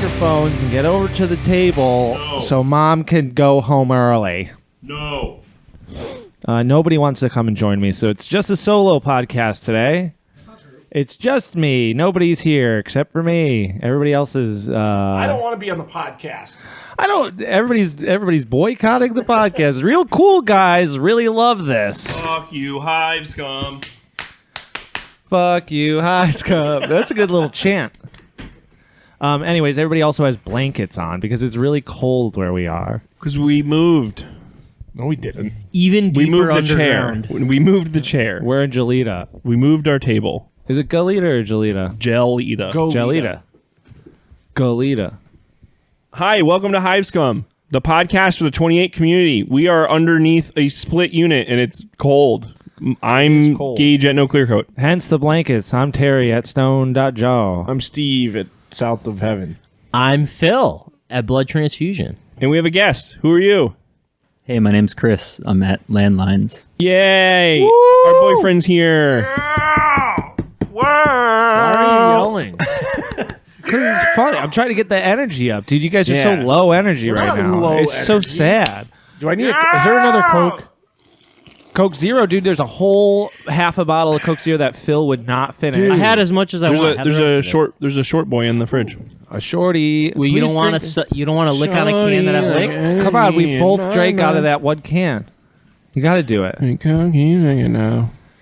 microphones and get over to the table so Mom can go home early. No. Nobody wants to come and join me, so it's just a solo podcast today. It's just me. Nobody's here except for me. Everybody else is. I don't want to be on the podcast. I don't. Everybody's boycotting the podcast. Real cool guys really love this. Fuck you, Hive Scum. Fuck you, Hive Scum. That's a good little chant. Anyways, everybody also has blankets on because it's really cold where we are. Because we moved. No, we didn't. Even deeper We moved the underground. chair. We moved the chair. We're in Gelita. We moved our table. Is it Galita or Gelita? Gelita. Gelita. Galita. Hi, welcome to Hive Scum, the podcast for the 28 community. We are underneath a split unit, and it's cold. I'm Gage at No Clear Coat. Hence the blankets. I'm Terry at Stone.jaw. I'm Steve at South of Heaven. I'm Phil at Blood Transfusion. And we have a guest. Who are you? Hey, my name's Chris. I'm at Landlines. Yay! Our boyfriend's here. Why are you yelling? Because it's funny. I'm trying to get the energy up. Dude, you guys are so Yeah. low energy We're right not now. low It's so energy. sad. Do I need is there another Coke? Coke Zero, dude, there's a whole half a bottle of Coke Zero that Phil would not finish. I had as much as I want. There's a short boy in the fridge. A shorty. Well, you Please don't want drink to. You don't want to lick on a can that I've licked. it. Come on, we both drank out of that one can. You got to do it.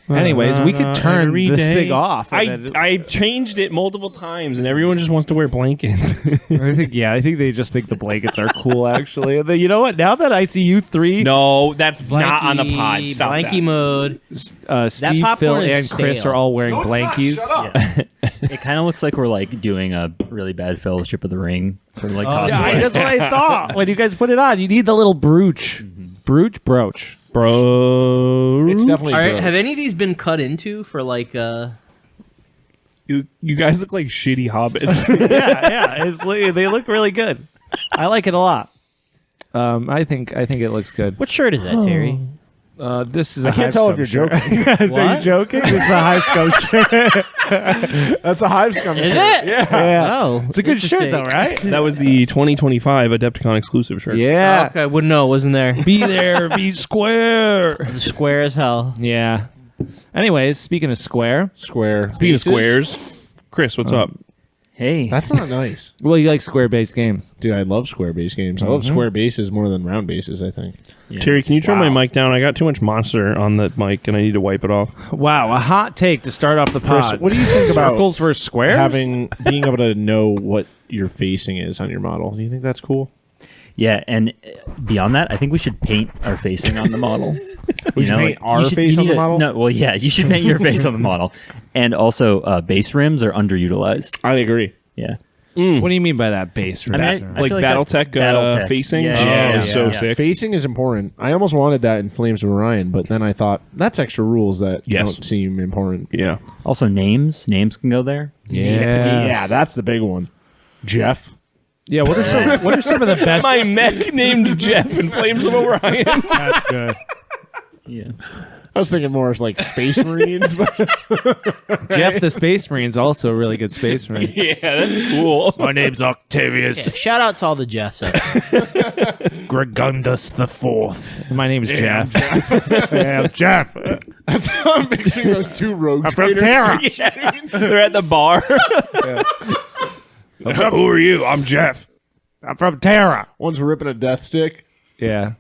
Anyways, we could turn Every this day. thing off. I've changed it multiple times, and everyone just wants to wear blankets. I think they just think the blankets are cool, actually. And then, you know what? Now that I see you three, No, that's not on the pod. Stop Blanky that. mode. Steve, popcorn Phil, is and Chris stale. are all wearing blankies. Shut up. It kind of looks like we're like doing a really bad Fellowship of the Ring sort of like cosplay. Yeah, that's what I thought. When you guys put it on, you need the little brooch. Brooch. Bro. It's definitely All right, gross. have any of these been cut into for like? You guys look like shitty hobbits. Yeah. They look really good. I like it a lot. I think it looks good. What shirt is that, Terry? This is. I can't tell if you're joking. Are you What? joking? It's a Hive Scum shirt. That's a Hive Scum Is shirt. it? Yeah. Oh, It's a good shirt, though, right? That was the 2025 Adepticon exclusive shirt. Yeah. Okay, wouldn't know. Wasn't there? Be there. Be square. Square as hell. Yeah. Anyways, speaking of square, Square. Speaking of squares, Chris, what's up? Hey, That's not nice. well, you like square-based games. Dude, I love square base games. I love square bases more than round bases, I think. yeah. Terry, can you turn Wow. my mic down? I got too much monster on the mic, and I need to wipe it off. Wow, a hot take to start off the Chris, pod. what do you think about Circles versus squares? being able to know what your facing is on your model? Do you think that's cool? Yeah, and beyond that, I think we should paint our facing on the model. We should paint our face you on the need model? No, well, yeah, you should paint your face on the model. And also, base rims are underutilized. I agree. Yeah. What do you mean by that base? I mean, I Like feel like BattleTech that's- facing? Yeah, Oh, yeah, it's so yeah. sick. Facing is important. I almost wanted that in Flames of Orion, but then I thought that's extra rules that Yes. don't seem important. Yeah. Also, names can go there. Yeah, that's the big one. Jeff. Yeah, what are some of the best? My mech named Jeff in Flames of Orion. That's good. Yeah. I was thinking more like Space Marines, but Jeff the Space Marine's also a really good Space Marine. Yeah, that's cool. My name's Octavius Yeah, shout out to all the Jeffs out there. Gregundus the Fourth. My name's Jeff. yeah, Jeff. That's how I'm mixing those two rogue From traders. Terra. They're at the bar. Who are you? I'm Jeff. I'm from Terra. One's ripping a death stick. Yeah,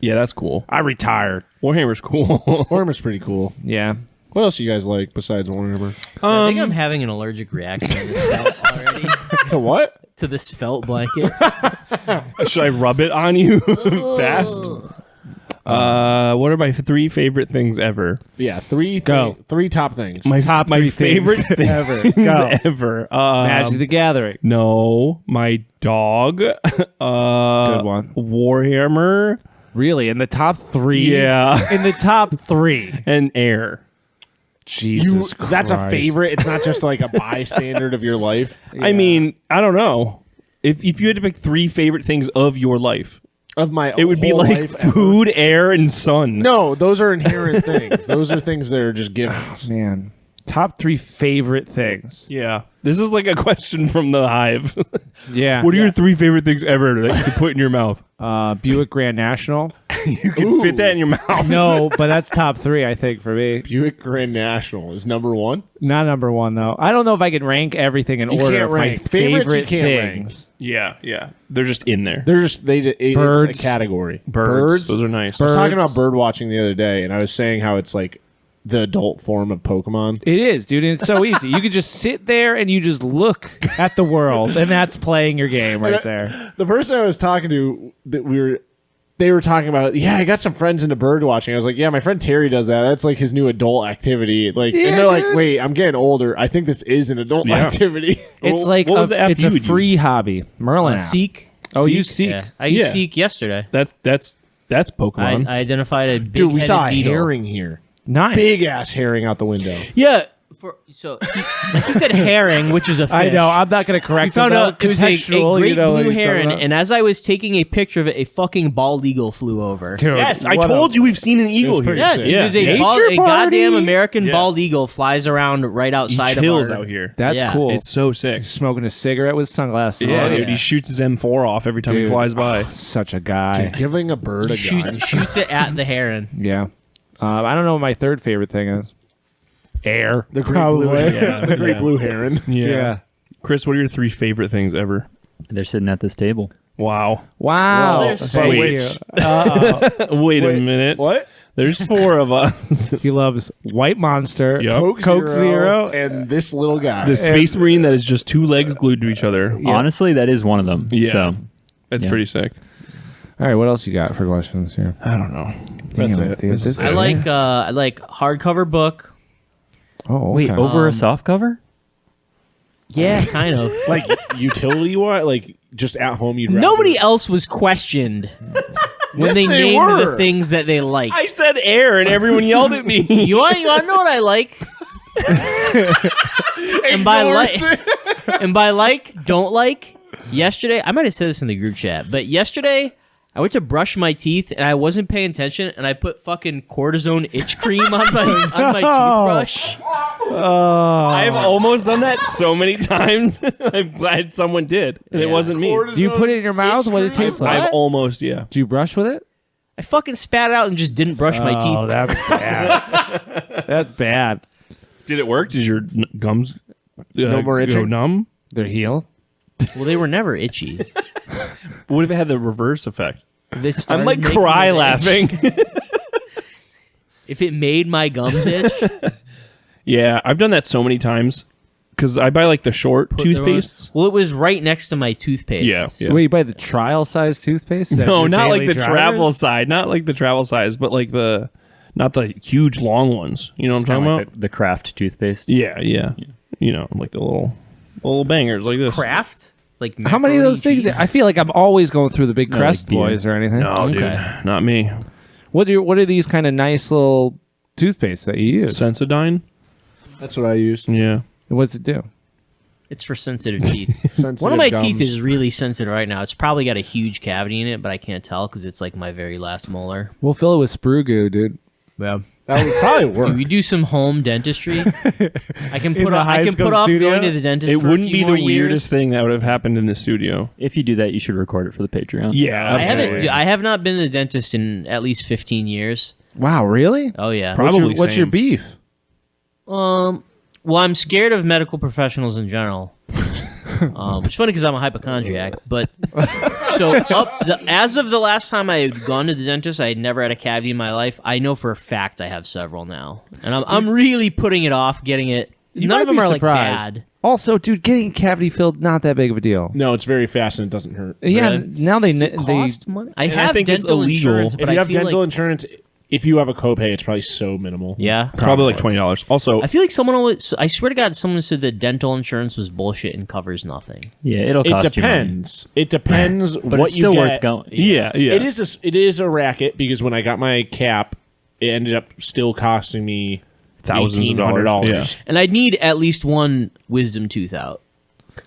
Yeah, that's cool. I retired. Warhammer's cool. Warhammer's pretty cool. Yeah. What else do you guys like besides Warhammer? I think I'm having an allergic reaction to this felt already. To what? To this felt blanket. Should I rub it on you fast? What are my 3 favorite things ever? Yeah, three top things. My Top my 3 favorite things things ever. Go. ever. Magic the Gathering. No, my dog. Good one. Warhammer. Really? In the top 3? Yeah. In the top 3. And air. Jesus Christ. That's a favorite. It's not just like a bystander of your life. I mean, I don't know. If you had to pick 3 favorite things of your life, Of my it would be whole like life ever. food, air, and sun. No, those are inherent things. Those are things that are just givens. Man. Top 3 favorite things. Yeah. This is like a question from the Hive. Yeah. What are your 3 favorite things ever that you can put in your mouth? Buick Grand National. You can fit that in your mouth. No, but that's top 3, I think, for me. Buick Grand National is number 1. Not number 1, though. I don't know if I can rank everything in You order can't of my rank. Favorites you favorite can't things. Yeah. They're just in there. They're just it's Birds. a category. Birds. Those are nice. I was talking Birds. about bird watching the other day, and I was saying how it's like the adult form of Pokemon. It is, dude. And it's so easy. You could just sit there and you just look at the world, and that's playing your game right there. The person I was talking to, they were talking about, yeah, I got some friends into bird watching. I was like, yeah, my friend Terry does that. That's like his new adult activity. Like, and they're like, wait, I'm getting older. I think this is an adult activity. It's like what was the app it's you a would free hobby. Merlin app. Seek. Oh, you Seek. Yeah. I used Yeah. Seek yesterday. That's Pokemon. I identified a big Dude, we saw a beetle. herring here. Nice. Big ass herring out the window. Yeah. He said herring, which is a fish. I know. I'm not going to correct Found him, though. out it was a Contextual, great you know what blue he's talking heron, about. and as I was taking a picture of it, a fucking bald eagle flew over. Dude, yes, I what told a- you we've seen an eagle here. pretty Yeah, sick. it was a, Nature a party? goddamn American Yeah. bald eagle flies around right He outside chills of our... out here. That's Yeah. cool. It's so sick. Smoking a cigarette with sunglasses Yeah, on. dude. He shoots his M4 off every time he Dude. flies by. Such a guy. Giving a bird a gun. Shoots it at the heron. Yeah. I don't know what my third favorite thing is. Air. The great blue, Yeah, the great yeah. blue heron. Yeah. Chris, what are your 3 favorite things ever? They're sitting at this table. Wow. Wow. Well, Thank there's you. Wait a minute. What? There's 4 of us. He loves White Monster, Yup. Coke Zero, and this little guy. The Space Marine that is just 2 legs glued to each other. Honestly, that is one of them. Yeah. So That's Yeah. pretty sick. All right, what else you got for questions here? I don't know. That's Damn it. dude, This this is is- I like hardcover book. Oh, wait, okay. over a soft cover? Yeah, kind of. like utility wise, like just at home. You'd rather- Nobody else was questioned when Yes, they they named were. the things that they like. I said air and everyone yelled at me. You want to know what I like? and by like, don't like. Yesterday, I might have said this in the group chat, but yesterday I went to brush my teeth and I wasn't paying attention and I put fucking cortisone itch cream on my toothbrush. I've almost done that so many times. I'm glad someone did, and it Yeah. wasn't me. Do you put it in your mouth? What did it taste like? I've almost, yeah. Do you brush with it? I fucking spat it out and just didn't brush my Oh, teeth. that's bad. That's bad. Did it work? Did your gums No more go itching? numb? They're healed. Well, they were never itchy. What if it had the reverse effect? They started I'm like making cry it itch. laughing. If it made my gums itch, Yeah, I've done that so many times because I buy like the short toothpastes. well, it was right next to my toothpaste. Yeah. Wait, you buy the trial size toothpaste? That's No, your not like daily the drivers? travel side, not like the travel size, but like not the huge long ones. You know what I'm talking Kinda about? like the Kraft toothpaste. Yeah. You know, like the little bangers like this. Kraft? Like How many of those macaroni things? cheese? I feel like I'm always going through the big No, Crest like beer. boys or anything. No, Okay. dude, not me. What are these kind of nice little toothpaste that you use? Sensodyne. That's what I used. Yeah. What's it do? It's for sensitive teeth. Sensitive One of my gums. teeth is really sensitive right now. It's probably got a huge cavity in it, but I can't tell because it's like my very last molar. We'll fill it with sprue goo, dude. Yeah. That would probably work. We do some home dentistry. I can In put the off, I Hive can Scum put off studio? going to the dentist. It for a wouldn't few be more the weirdest years. thing that would have happened in the studio. If you do that, you should record it for the Patreon. Yeah, I haven't. absolutely. I have not been to the dentist in at least 15 years. Wow, really? Oh yeah. Probably What's your same. beef? Well, I'm scared of medical professionals in general. Which is funny because I'm a hypochondriac. But so as of the last time I had gone to the dentist, I had never had a cavity in my life. I know for a fact I have several now, and I'm really putting it off getting it. None might of them be are like surprised. bad. Also, dude, getting cavity filled not that big of a deal. No, it's very fast and it doesn't hurt. Yeah, Really? now they Cost money. I And I have think it's dental illegal. insurance, If but you I have feel dental like insurance, if you have a copay, it's probably so minimal. yeah. It's probably like $20. Also, I feel like someone always. I swear to God, someone said that dental insurance was bullshit and covers nothing. Yeah, it'll It cost you money. depends. It depends But what it's still you worth get. going. yeah. It is a racket because when I got my cap, it ended up still costing me Thousands of dollars. $1,800. Yeah. And I'd need at least one wisdom tooth out.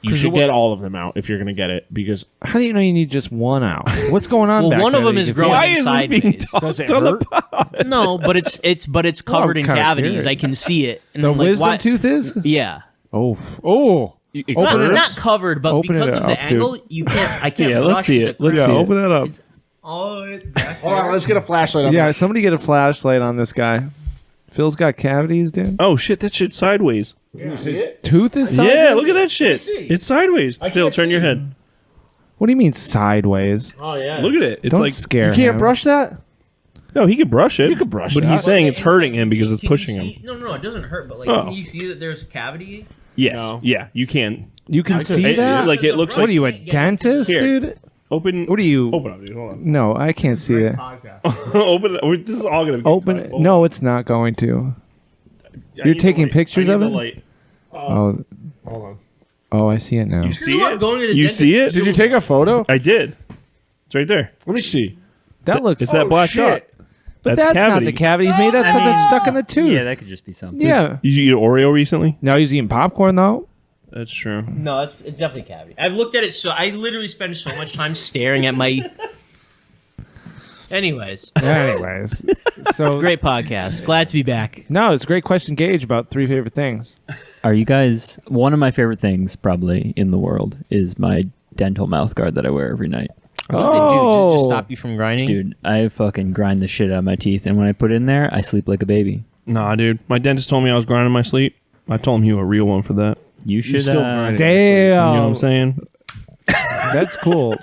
You should get all of them out if you're going to get it, because How do you know you need just one out? What's going on? Well, back one there of them that is you can growing feel? Why is this being sideways. does it talked on the hurt? pod? No, but it's covered in kinda cavities. curious. I can see it. And The I'm like, wisdom why- tooth is? Yeah. Oh, It Open it hurts? Not covered, but Open because it of the up, angle, you can't. I can't. Yeah, let's brush see it. Let's yeah. see it. Open that up. Oh, Hold on, let's get a flashlight on Yeah, that. somebody get a flashlight on this guy. Phil's got cavities, dude. Oh shit, that shit's sideways. Tooth is sideways? Yeah, look at that shit. It's sideways. Phil, turn your head. What do you mean sideways? Oh, yeah. Look at it. It's Don't like scare You can't him. brush that? no, he could brush it. You could brush but that. he's saying it's hurting him because it's Can you pushing see- him. No, it doesn't hurt. But like, Oh. can you see that there's a cavity? Yes. No. Yeah, you can. You can see It- that? like it looks What like are you, a dentist, Here. dude? open. What are you? Open up, dude. Hold on. No, I can't see it. Open it. This is all gonna be Open it. No, it's not going to. You're taking pictures of it? Oh, Hold on. oh, I see it now. You see what? it? Going to the You dentist see it? Did you take a photo? I did. It's right there. Let me see. That looks. It's that black shit. dot. But that's not cavity. the cavity he's made. That's something stuck in the tooth. Yeah, that could just be something. Yeah. Did you eat Oreo recently? Now he's eating popcorn though. That's true. No, it's definitely cavity. I've looked at it so I literally spend so much time staring at my. Anyways, Anyways, so great podcast. Glad to be back. No, it's a great question, Gage, about 3 favorite things. Are you guys? One of my favorite things, probably in the world, is my dental mouth guard that I wear every night. Oh, Just stop you from grinding. Dude, I fucking grind the shit out of my teeth, and when I put it in there, I sleep like a baby. Nah, dude. My dentist told me I was grinding my sleep. I told him you were a real one for that. You should. still grind it. You know what Damn, I'm saying? that's cool.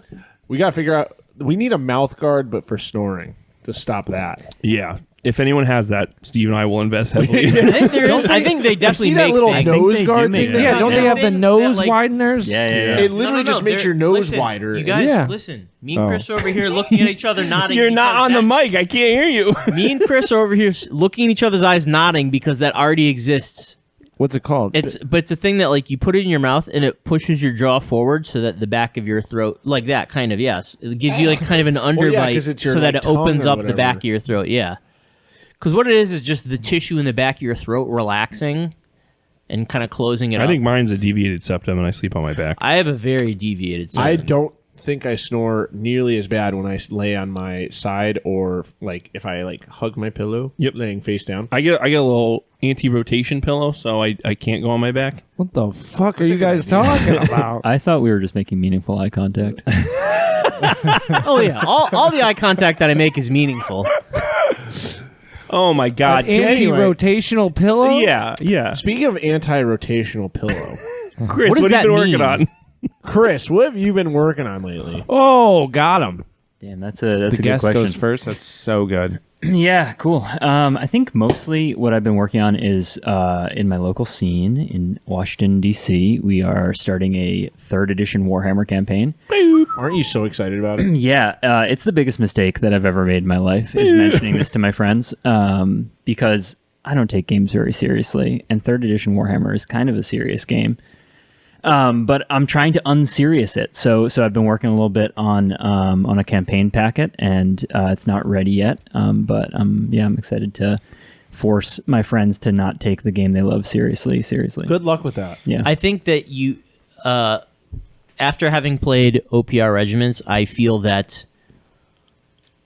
We got to figure out. We need a mouth guard, but for snoring to stop that. Yeah. If anyone has that, Steve and I will invest heavily. I think there is. I think they definitely see that make little things. nose they guard do make thing? that. Yeah, don't they have the Thing nose that, like- wideners? Yeah. It literally just makes your nose Listen, wider. You guys, Yeah. listen. Me and Oh. Chris are over here looking at each other, nodding. You're not because on the that- mic. I can't hear you. Me and Chris are over here looking in each other's eyes, nodding because that already exists. What's it called? But it's a thing that like you put it in your mouth and it pushes your jaw forward so that the back of your throat, like that kind of, yes, it gives you like kind of an underbite 'cause it's your, so that like, it opens tongue or up the back whatever. of your throat. Yeah, because what it is just the tissue in the back of your throat relaxing and kind of closing it I up. think mine's a deviated septum and I sleep on my back. I have a very deviated. I septum. don't think I snore nearly as bad when I lay on my side or like if I like hug my pillow. Yep. Laying face down. I get a little anti-rotation pillow, so I can't go on my back. What the fuck are you guys talking about? I thought we were just making meaningful eye contact. Oh yeah, all the eye contact that I make is meaningful. Oh my god. Anti-rotational pillow? Yeah. Speaking of anti-rotational pillow, Chris, What does what have that you been working mean? on? Chris, what have you been working on lately? Oh, got him. Damn, that's a The good guest question. goes first. That's so good. Yeah, cool. I think mostly what I've been working on is in my local scene in Washington, D.C. We are starting a 3rd edition Warhammer campaign. Aren't you so excited about it? Yeah, it's the biggest mistake that I've ever made in my life is mentioning this to my friends because I don't take games very seriously, and 3rd edition Warhammer is kind of a serious game. But I'm trying to unserious it. So I've been working a little bit on a campaign packet, and it's not ready yet. But I'm excited to force my friends to not take the game they love seriously. Good luck with that. Yeah. I think that you, after having played OPR Regiments, I feel that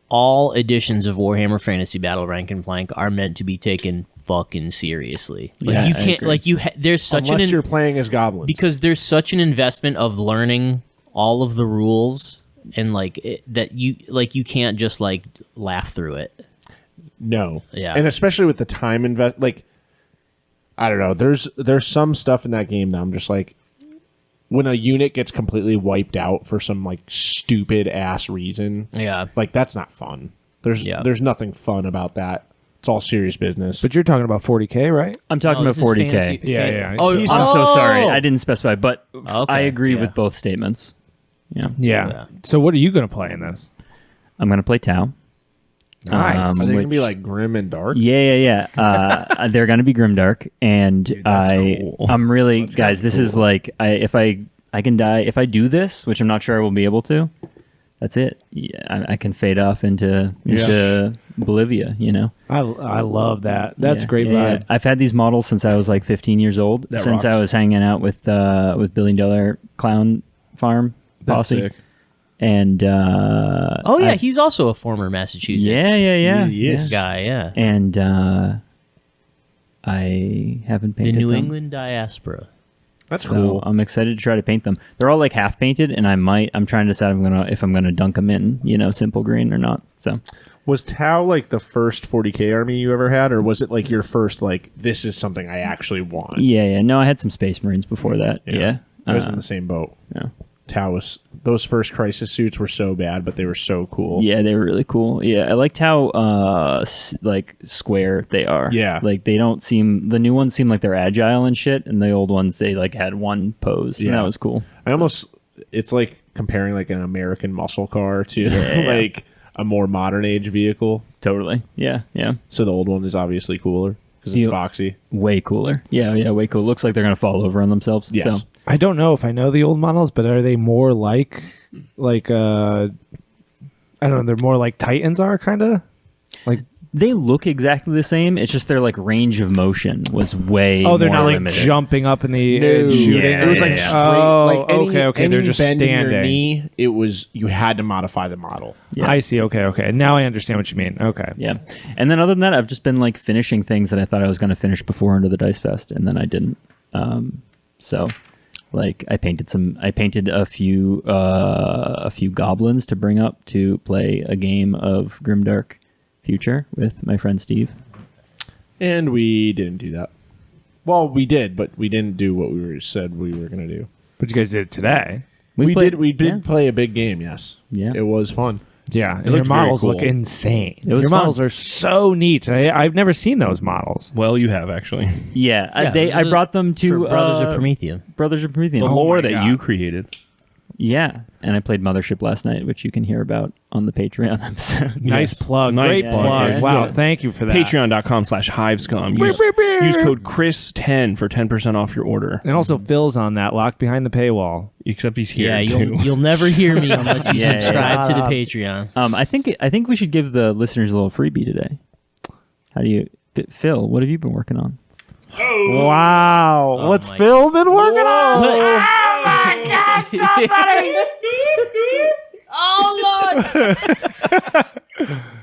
all editions of Warhammer Fantasy Battle Rank and Flank are meant to be taken fucking seriously. Like Yeah, you I can't, agree. like you. There's such Unless an you're playing as goblins. because there's such an investment of learning all of the rules and that you can't just like laugh through it. No. Yeah. And especially with the time invest, like, I don't know. There's some stuff in that game that I'm just like, when a unit gets completely wiped out for some like stupid ass reason, Yeah. like that's not fun. There's nothing fun about that. It's all serious business. But you're talking about 40K, right? I'm talking No, about this is 40K. fantasy- Yeah. Oh, I'm so sorry. Oh! I didn't specify, but Okay, I agree yeah. with both statements. Yeah. Yeah. So what are you going to play in this? I'm going to play Tau. Nice. Are they gonna which- be like grim and dark? Yeah. They're going to be grimdark, and cool. I'm really guys. This is like if I can die if I do this, which I'm not sure I will be able to. that's it. Yeah, I can fade off into Bolivia, you know. I love that. That's Yeah, a great yeah, vibe. yeah. I've had these models since I was like 15 years old. That since rocks. I was hanging out with $1 billion clown farm That's posse. sick. And Oh yeah, he's also a former Massachusetts. yeah. Yes. guy. Yeah, And I haven't the painted New them. England diaspora. That's So cool. I'm excited to try to paint them. They're all like half painted, and I'm trying to decide if I'm gonna dunk them in, simple green or not. So Was Tau like the first 40K army you ever had, or was it like your first like this is something I actually want? yeah. No, I had some Space Marines before that. Yeah. I was in the same boat. Yeah. Tau was those first Crisis suits were so bad, but they were so cool. Yeah, they were really cool. Yeah, I liked how like square they are. Yeah. Like the new ones seem like they're agile and shit, and the old ones they like had one pose. Yeah. And that was cool. It's like comparing like an American muscle car to Yeah. like a more modern age vehicle. Totally. Yeah. So the old one is obviously cooler because You- it's boxy. Way cooler. Yeah, way cool. Looks like they're gonna fall over on themselves. Yes. So I don't know if I know the old models, but are they more like I don't know, they're more like Titans are kind of? Like they look exactly the same. It's just their like range of motion was way. they're more not like limited. jumping up in the and shooting. Yeah, It was like yeah. straight. Oh, like any, okay. They're any just bend in your standing. knee, it was you had to modify the model. Yeah. I see. Okay. Now I understand what you mean. Okay. Yeah, and then other than that, I've just been like finishing things that I thought I was going to finish before Under the Dice Fest, and then I didn't. So, like, I painted a few goblins to bring up to play a game of Grimdark Future with my friend Steve. And we didn't do that. Well, we did, but we didn't do what we said we were going to do. But you guys did it today. We played- did yeah. play a big game, yes. Yeah. It was fun. Yeah. And looked your very models cool. look insane. It was your fun. models are so neat. I've never seen those models. Well, you have actually. Yeah, those I are brought them to For Brothers of Prometheum. Brothers of Prometheum. The Oh lore my that God. you created. Yeah, and I played Mothership last night, which you can hear about on the Patreon episode. Nice Yes. plug. Nice Great plug. plug. Yeah. Wow. Yeah. Thank you for that. Patreon.com/Hive Scum. Use code Chris10 for 10% off your order. And also Phil's on that, locked behind the paywall. Except he's here Yeah, too. you'll never hear me unless you Yeah, subscribe to the yeah. Patreon. I think we should give the listeners a little freebie today. How do you, Phil? What have you been working on? Wow. Oh What's my- Phil been working on?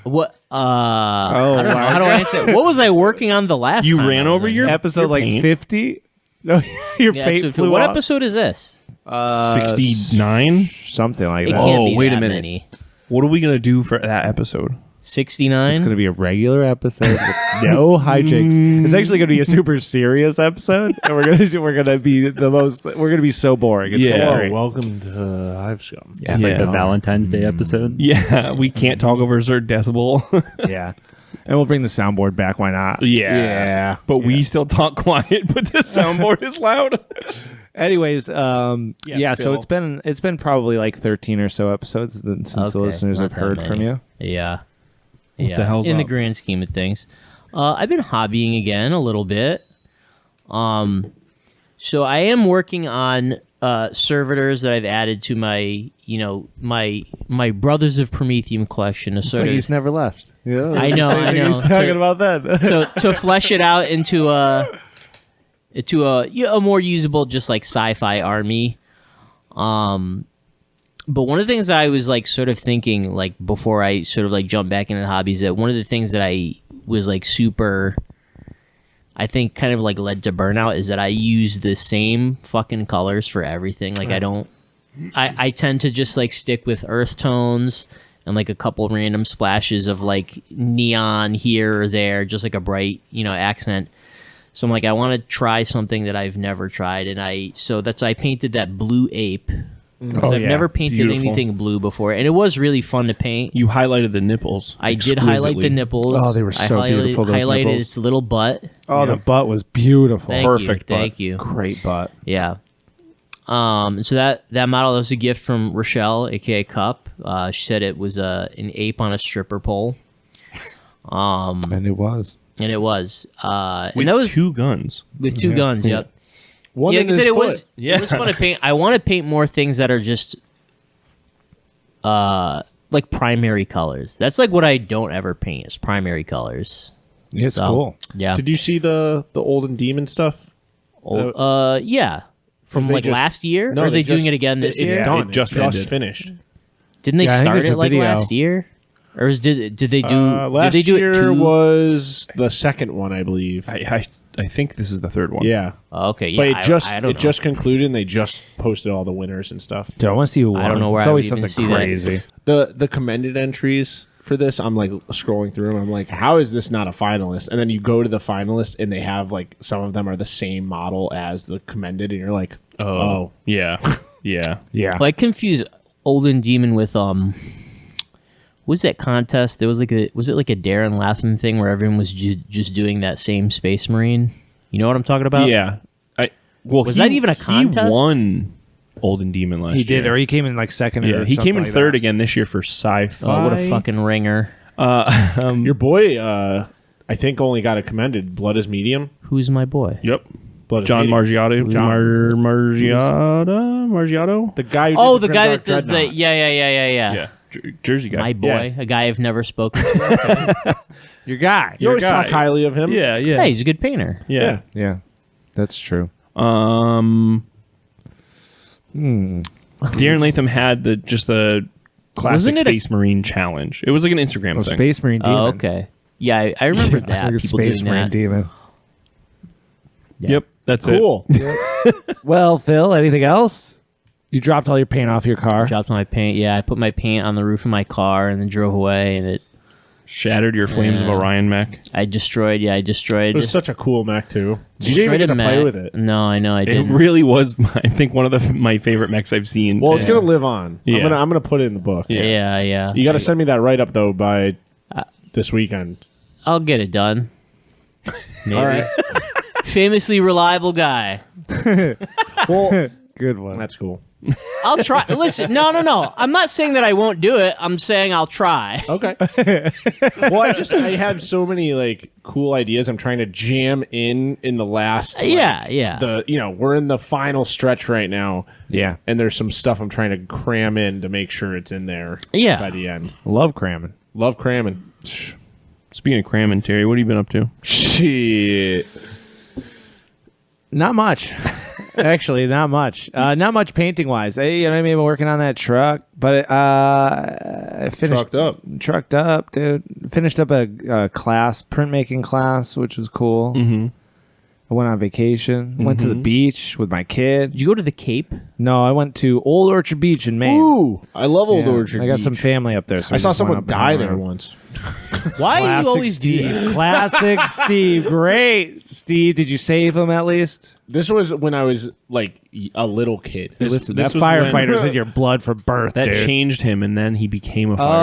What? How do my I answer? What was I working on the last You time ran I was over on? your Episode your like paint. 50? No, your Yeah, paint episode- flew what off. episode is this? 69. Something like It that. can't be wait a that minute. many. What are we gonna do for that episode? 69. It's going to be a regular episode with no hijinks. It's actually going to be a super serious episode, and we're going to be so boring. It's Yeah. gonna be Oh, great. welcome to Hive Scum. Yeah, It's like the Yeah. Valentine's Day episode. Yeah, we can't talk over a certain decibel. yeah. And we'll bring the soundboard back. Why not? Yeah. But we still talk quiet, but the soundboard is loud. Anyways, so Phil. it's been probably like 13 or so episodes since the Okay, listeners not have that heard from many. you. Yeah. the hell's in the up? grand scheme of things. I've been hobbying again a little bit. So I am working on servitors that I've added to my, my Brothers of Prometheum collection of It's like servitors he's never left. Yeah, I know, I know. He's talking about that. to flesh it out into a more usable, just like sci-fi army. But one of the things that I was like sort of thinking like before I sort of like jump back into the hobbies, that one of the things that I was like super, I think kind of like led to burnout is that I use the same fucking colors for everything. Like I tend to just like stick with earth tones and like a couple random splashes of like neon here or there, just like a bright, accent. So I'm like, I want to try something that I've never tried, and I painted that blue ape. 'Cause I've yeah. never painted Beautiful. anything blue before, and it was really fun to paint. You highlighted the nipples. I did highlight the exquisitely. nipples. Oh, they were I so beautiful, those highlighted nipples. its little butt. Oh, the butt was beautiful. Perfect butt. Thank you. Great butt. Yeah. So that model was a gift from Rochelle, aka Cup. She said it was an ape on a stripper pole. And it was. And it was. With And that was two guns. with two guns. Yep. One Yeah, in because his it foot. was fun to paint. I want to paint more things that are just like primary colors. That's like what I don't ever paint is primary colors. It's So, cool. Yeah. Did you see the Olden Demon stuff? Yeah. From they like just- last year? No, or are they they doing just- it again this It's year? done. It just ended. finished. Didn't they Yeah, I think start there's it a like video. last year? Or did they do Last did they do year it two? was the second one, I believe. I think this is the third one. Yeah, Oh, okay, yeah. but I don't know. just concluded, and they just posted all the winners and stuff. Dude, I want to see who won. I don't know where it's I always would even something see that. crazy. The commended entries for this, I'm like scrolling through them. I'm like, how is this not a finalist? And then you go to the finalists, and they have like some of them are the same model as the commended, and you're like, oh. Yeah. Yeah. Yeah. Well, I confuse Olden Demon with what was that contest? There was like was it like a Darren Latham thing where everyone was just doing that same Space Marine? You know what I'm talking about? Yeah. Was that even a contest? He won Olden Demon last he year. did, or he came in like second. Yeah, or he something came in like third that. again this year for sci-fi. Oh, what a fucking ringer. Your boy, I think only got a commended. Blood is medium. Who's my boy? Yep. Blood is John medium. Margiotto. The guy. Who Oh, did the guy that Grimdark does the Dreadnought. Yeah. Jersey guy. My boy, Yeah. a guy I've never spoken to. Your guy. You always guy. talk highly of him. Yeah. Hey, he's a good painter. Yeah. Yeah, that's true. Darren Latham had the classic Wasn't it a- Space Marine challenge. It was like an Instagram Oh, thing. Space Marine Demon. Oh, okay. Yeah, I remember that. Like a People Space doing Marine that. Demon. Yep, that's it. Cool. Well, Phil, anything else? You dropped all your paint off your car. Dropped my paint. Yeah, I put my paint on the roof of my car and then drove away. And Shattered your Flames of Yeah. Orion mech. I destroyed. Yeah, I destroyed. It was such a cool mech too. You didn't even destroyed get to a play mech. with it. No, I know I It didn't. really was, I think, one of my favorite mechs I've seen. Well, it's gonna live on. Yeah. I'm gonna put it in the book. Yeah. Yeah. You got to send me that write up though by this weekend. I'll get it done. Maybe. All right. Famously reliable guy. Well, Good one. that's cool. I'll try. Listen, no. I'm not saying that I won't do it. I'm saying I'll try. Okay. Well, I have so many like cool ideas. I'm trying to jam in the last. Like, Yeah. we're in the final stretch right now. Yeah. And there's some stuff I'm trying to cram in to make sure it's in there. Yeah. By the end. Love cramming. Love cramming. Speaking of cramming, Terry, what have you been up to? Shit. Not much. Actually, not much. Not much painting wise. You know what I mean? I've been working on that truck, but I finished trucked up, dude. Finished up a class, printmaking class, which was cool. Mm-hmm. I went on vacation. Went to the beach with my kid. Did you go to the Cape? No, I went to Old Orchard Beach in Maine. Ooh, I love Old Yeah, Orchard. I got Beach. some family up there. So I we saw just went someone up and die hung there around. once. Why do you Classic always do Steve. that? Classic Steve. Great. Steve, did you save him at least? This was when I was like a little kid. Listen, this that was when- firefighter's in your blood for birth, That dude. changed him, and then he became a firefighter.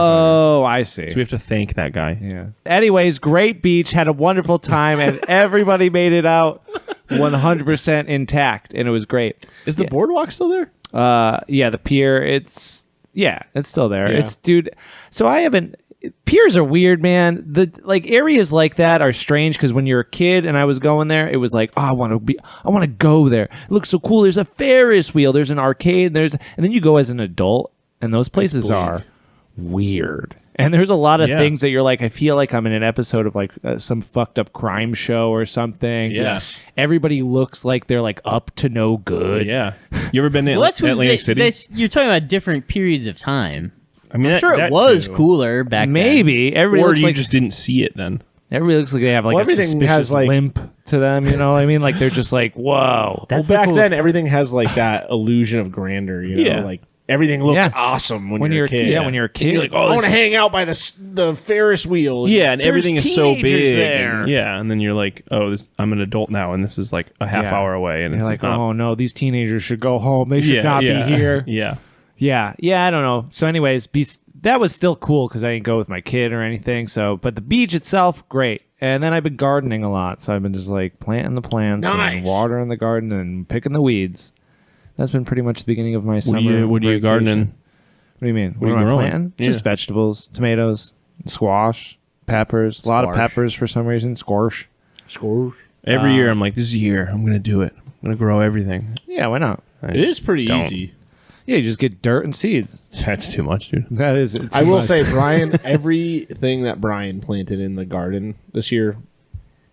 Oh, I see. So we have to thank that guy. Yeah. Anyways, great beach. Had a wonderful time, and everybody made it out 100% intact, and it was great. Is the boardwalk still there? Yeah, the pier. It's still there. Yeah. It's dude. So I haven't. Piers are weird, man. The areas like that are strange because when you're a kid and I was going there, it was like, oh, I want to go there. It looks so cool. There's a Ferris wheel. There's an arcade. And then you go as an adult, and those places are weird. And there's a lot of Yeah. things that you're like, I feel like I'm in an episode of like some fucked up crime show or something. Yes. Everybody looks like they're like up to no good. Yeah. You ever been to Well, that's who's Atlantic City? you're talking about different periods of time. I mean, I'm sure it was cooler back then. Maybe everybody Or looks you like just didn't see it then. everybody looks like they have like Well, a everything suspicious has, like- limp to them. You know what I mean? Like they're just like, whoa. Well, back then, everything has like that illusion of grandeur. You know, Yeah. like everything looks Yeah. awesome when, when you're you're a kid. yeah, when you're a kid, You're like, I oh, want to this is- hang out by the Ferris wheel. Yeah, and There's everything is so teenagers big. there. And, yeah, and then you're like, oh, I'm an adult now, and this is like a half Yeah. hour away, and you're it's like, just not. oh no, these teenagers should go home. They should yeah, not yeah, be here. Yeah. Yeah, I don't know. So, anyways, that was still cool because I didn't go with my kid or anything. So, but the beach itself, great. And then I've been gardening a lot, so I've been just like planting the plants and watering the garden and picking the weeds. That's been pretty much the beginning of my summer. What are you vacation. gardening? What do you mean? What are you am I growing? planting? Yeah. Just vegetables, tomatoes, squash, peppers. A lot of Squash. peppers for some reason. Squash. Every year, I'm like, this is the year. I'm going to do it. I'm going to grow everything. Yeah, why not? I It is pretty don't. easy. Yeah, you just get dirt and seeds. That's too much, dude. That is. I will say, Brian, everything that Brian planted in the garden this year,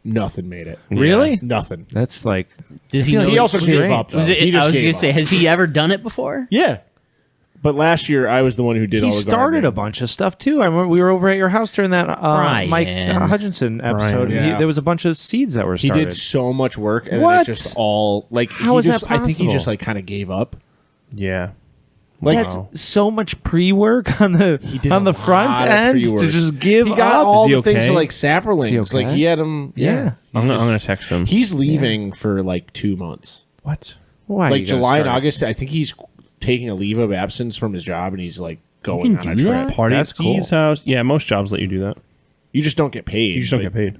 nothing made it. Really? Nothing. That's like. Does he feel know? like He also gave strange. up. Though. Was it, He just I was gave going to say, up. has he ever done it before? Yeah. But last year, I was the one who did He all the started gardening. a bunch of stuff too. I remember we were over at your house during that Brian. Mike Hutchinson episode. yeah. There was a bunch of seeds that were He started. did so much work, and then What? it just all like. How he is that just, I think he possible? just like kind of gave up. Yeah. Like That's so much pre-work on the did on a the front lot of end pre-work. to just give he got up. all Is he the things okay? to like sapperlings. Is he okay? Like he had them. Yeah. I'm gonna text him. He's leaving for like 2 months. What? Why? Like you gotta July and start? August. I think he's taking a leave of absence from his job, and he's like going on can a do trip. that? Party That's at Steve's house. Yeah, most jobs let you do that. You just don't get paid. You just don't Like, get paid.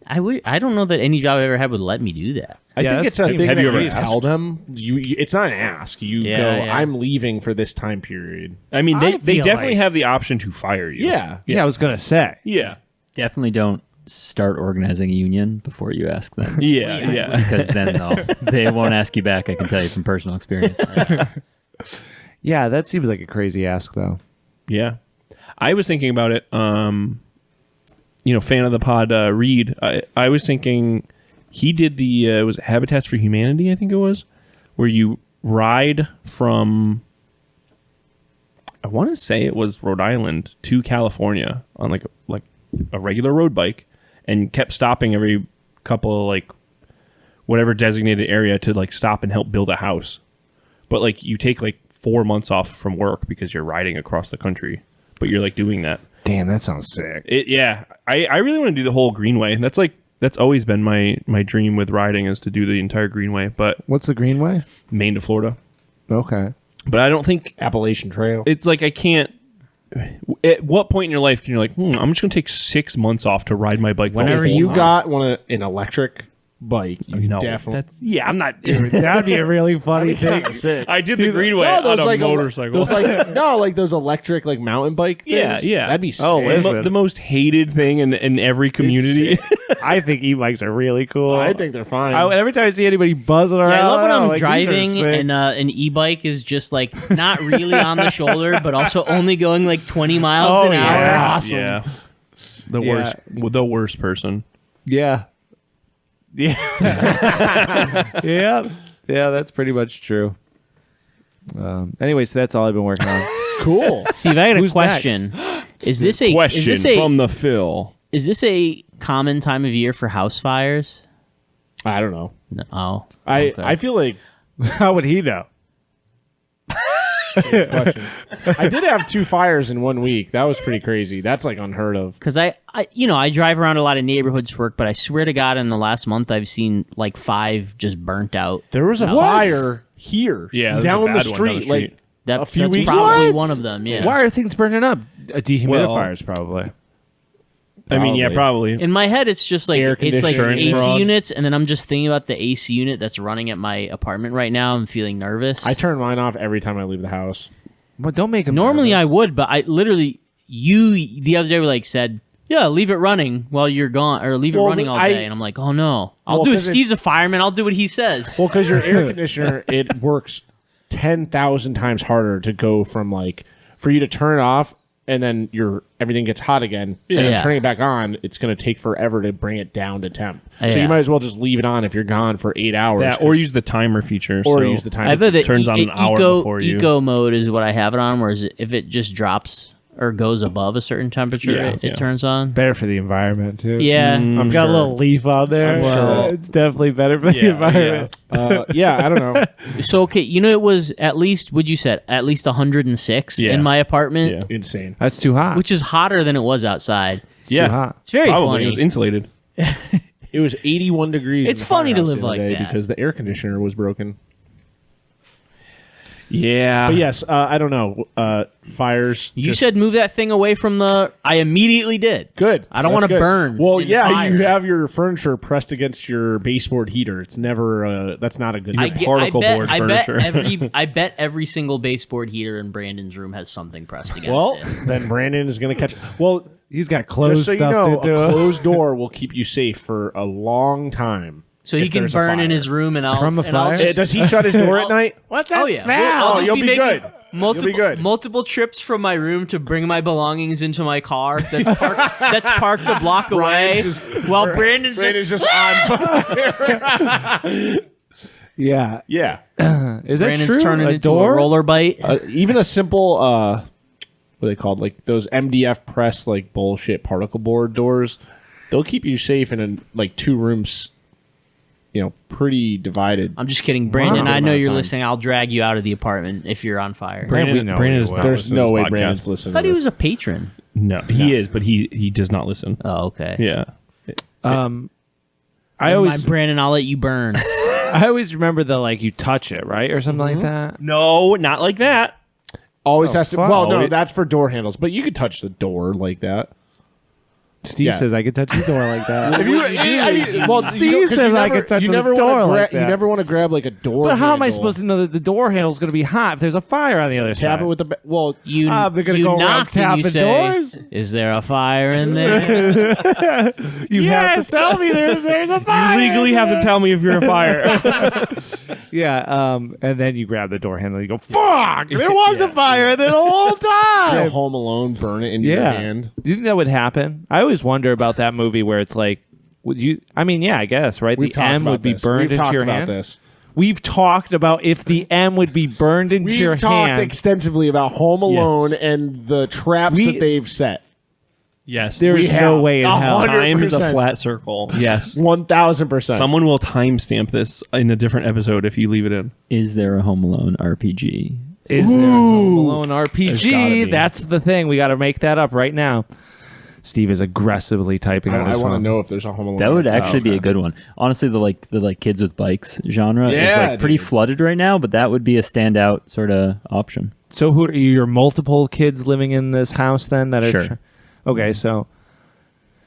I don't know that any job I ever had would let me do that. I Yeah, think that it's a seems- thing Have that you ever you asked? tell them. It's not an ask. You Yeah, go. yeah. I'm leaving for this time period. I mean, they feel definitely like- have the option to fire you. Yeah. Yeah, I was gonna say. Yeah. Definitely don't start organizing a union before you ask them. Yeah. Yeah. Because then they won't ask you back. I can tell you from personal experience. Yeah, that seems like a crazy ask though. Yeah. I was thinking about it. Fan of the pod, Reed. I was thinking he did the it was Habitats for Humanity, I think it was, where you ride from, I want to say it was Rhode Island to California on like a regular road bike, and kept stopping every couple of like whatever designated area to like stop and help build a house. But like you take like 4 months off from work because you're riding across the country, but you're like doing that. Damn, that sounds sick. I really want to do the whole Greenway. That's always been my dream with riding, is to do the entire Greenway, but What's the Greenway? Maine to Florida. Okay. But I don't think Appalachian Trail. it's like I can't. At what point in your life can you like, I'm just gonna take 6 months off to ride my bike? the Whenever whole If you time? got an electric bike, you no, definitely. I'm not. That'd be a really funny thing. I did the Greenway No, on those a like motorcycle. Those like no, like those electric like mountain bike things. Yeah. That'd be sick. Oh, the, listen. the most hated thing in every community. I think e-bikes are really cool. I think they're fine. Every time I see anybody buzzing around, Yeah, I love when I'm like, these are driving sick. and an e-bike is just like not really on the shoulder, but also only going like 20 miles an hour. That's awesome. Yeah. The Yeah. worst person. Yeah. Yeah. Yeah, that's pretty much true. Anyway, so that's all I've been working on. cool. Steve, I got a Who's question. Is this a Question is this a, from the Phil. is this a common time of year for house fires? I don't know. No. Oh, I feel like How would he know? I did have 2 fires in 1 week. That was pretty crazy. That's like unheard of. because I drive around a lot of neighborhoods for work, but I swear to God, in the last month, I've seen like 5 just burnt out. There was a fire here. Yeah, there's a down bad the one street. down the street. That, A few that's weeks- probably What? one of them. Yeah. Why are things burning up? Dehumidifiers, probably. I mean, yeah, probably. In my head, it's just like Air it's like conditioning AC fraud. units, and then I'm just thinking about the AC unit that's running at my apartment right now. I'm feeling nervous. I turn mine off every time I leave the house. Well, don't make him. Normally I nervous. would, but I literally the other day were like said, yeah, leave it running while you're gone, or leave it Well, running all day, and I'm like, oh no, I'll Well, do it. 'cause Steve's a fireman. I'll do what he says. Well, because your air conditioner, it works 10,000 times harder to go from like for you to turn it off and then everything gets hot again, and then Yeah. turning it back on, it's going to take forever to bring it down to temp. So Yeah. you might as well just leave it on if you're gone for 8 hours. Yeah, or use the timer feature. or so use the time. I have the turns on an hour before you. Eco mode is what I have it on, whereas if it just drops or goes above a certain temperature, Yeah, it yeah. turns on. Better for the environment too. Yeah. I've got a little leaf on there. I'm sure. It's definitely better for the Yeah, environment. Yeah, I don't know. So okay, it was at least would you said at least 106 Yeah. in my apartment, Yeah. Insane. That's too hot. which is hotter than it was outside. Yeah, too hot. It's very probably. funny. It was insulated. It was 81 degrees. It's in the funny to firehouse live the other like day that. because the air conditioner was broken. Yeah, But yes, I don't know. Fires. You just- said move that thing away from the. I immediately did. good. I don't That's want to good. burn. Well, in yeah, fire. you have your furniture pressed against your baseboard heater. It's never. That's not a good. I thing. get- particle board furniture. I bet every single baseboard heater in Brandon's room has something pressed against Well, it. then Brandon is going to catch. Well, He's got clothes just so you stuffed know, into a it. closed door will keep you safe for a long time. So he if can there's a burn in fire. his room, and I'll From a and I'll fire? just- Does he shut his door at night? What's Oh yeah, I'll just you'll be making good. Multiple, You'll be good. multiple trips from my room to bring my belongings into my car that's parked a block away. While Brandon's just on fire. Yeah. Yeah. Is that Brandon's true? turning a into door? a roller bite. Even a simple what are they called, like those MDF press like bullshit particle board doors, they'll keep you safe in like 2 rooms, pretty divided. I'm just kidding, Brandon. Wow. I know Amount of you're time. listening. I'll drag you out of the apartment if you're on fire. Brandon- we know Brandon you is will. not There's listening no to way this Brandon's podcast. listening I thought to he this. was a patron. No, he is, but he does not listen. Oh, okay. Yeah. I Never always mind, Brandon, I'll let you burn. I always remember the like you touch it, right? Or something like that. No, not like that. Always Oh, has to. fuck. Well, no, Always- that's for door handles, but you could touch the door like that. Steve Yeah. says I could touch the door like that. Steve says I could touch the door like that. You never want to grab like a door. But how am I handle. supposed to know that the door handle is going to be hot if there's a fire on the other side? Tap it with the well? You, they're gonna you go around knocked and you tapping say, doors? "Is there a fire in there?" You have to tell me there's a fire. You legally have to tell me if you're a fire. Yeah, and then you grab the door handle and you go, fuck! There was a fire there the whole You'll time! Home Alone, burn it into your Yeah. hand. Do you think that would happen? I always wonder about that movie where it's like, would you? I mean, yeah, I guess, right? We've The talked M about would be this. burned We've into talked your about hand. this. We've talked about if the M would be burned into your We've talked hand. extensively about Home Alone Yes. and the traps We- that they've set. Yes. There's We no have. way in hell. 100%. Time is a flat circle. Yes. 1000%. Someone will timestamp this in a different episode if you leave it in. Is there a Home Alone RPG? Is there a Home Alone There's gotta RPG? be. That's the thing. We got to make that up right now. Steve is aggressively typing on I his want to phone. know if there's a Home Alone. That would actually be okay. a good one. Honestly, the kids with bikes genre is Yeah, like pretty dude. flooded right now, but that would be a standout sort of option. So, who are your multiple kids living in this house then? That are Sure. okay, so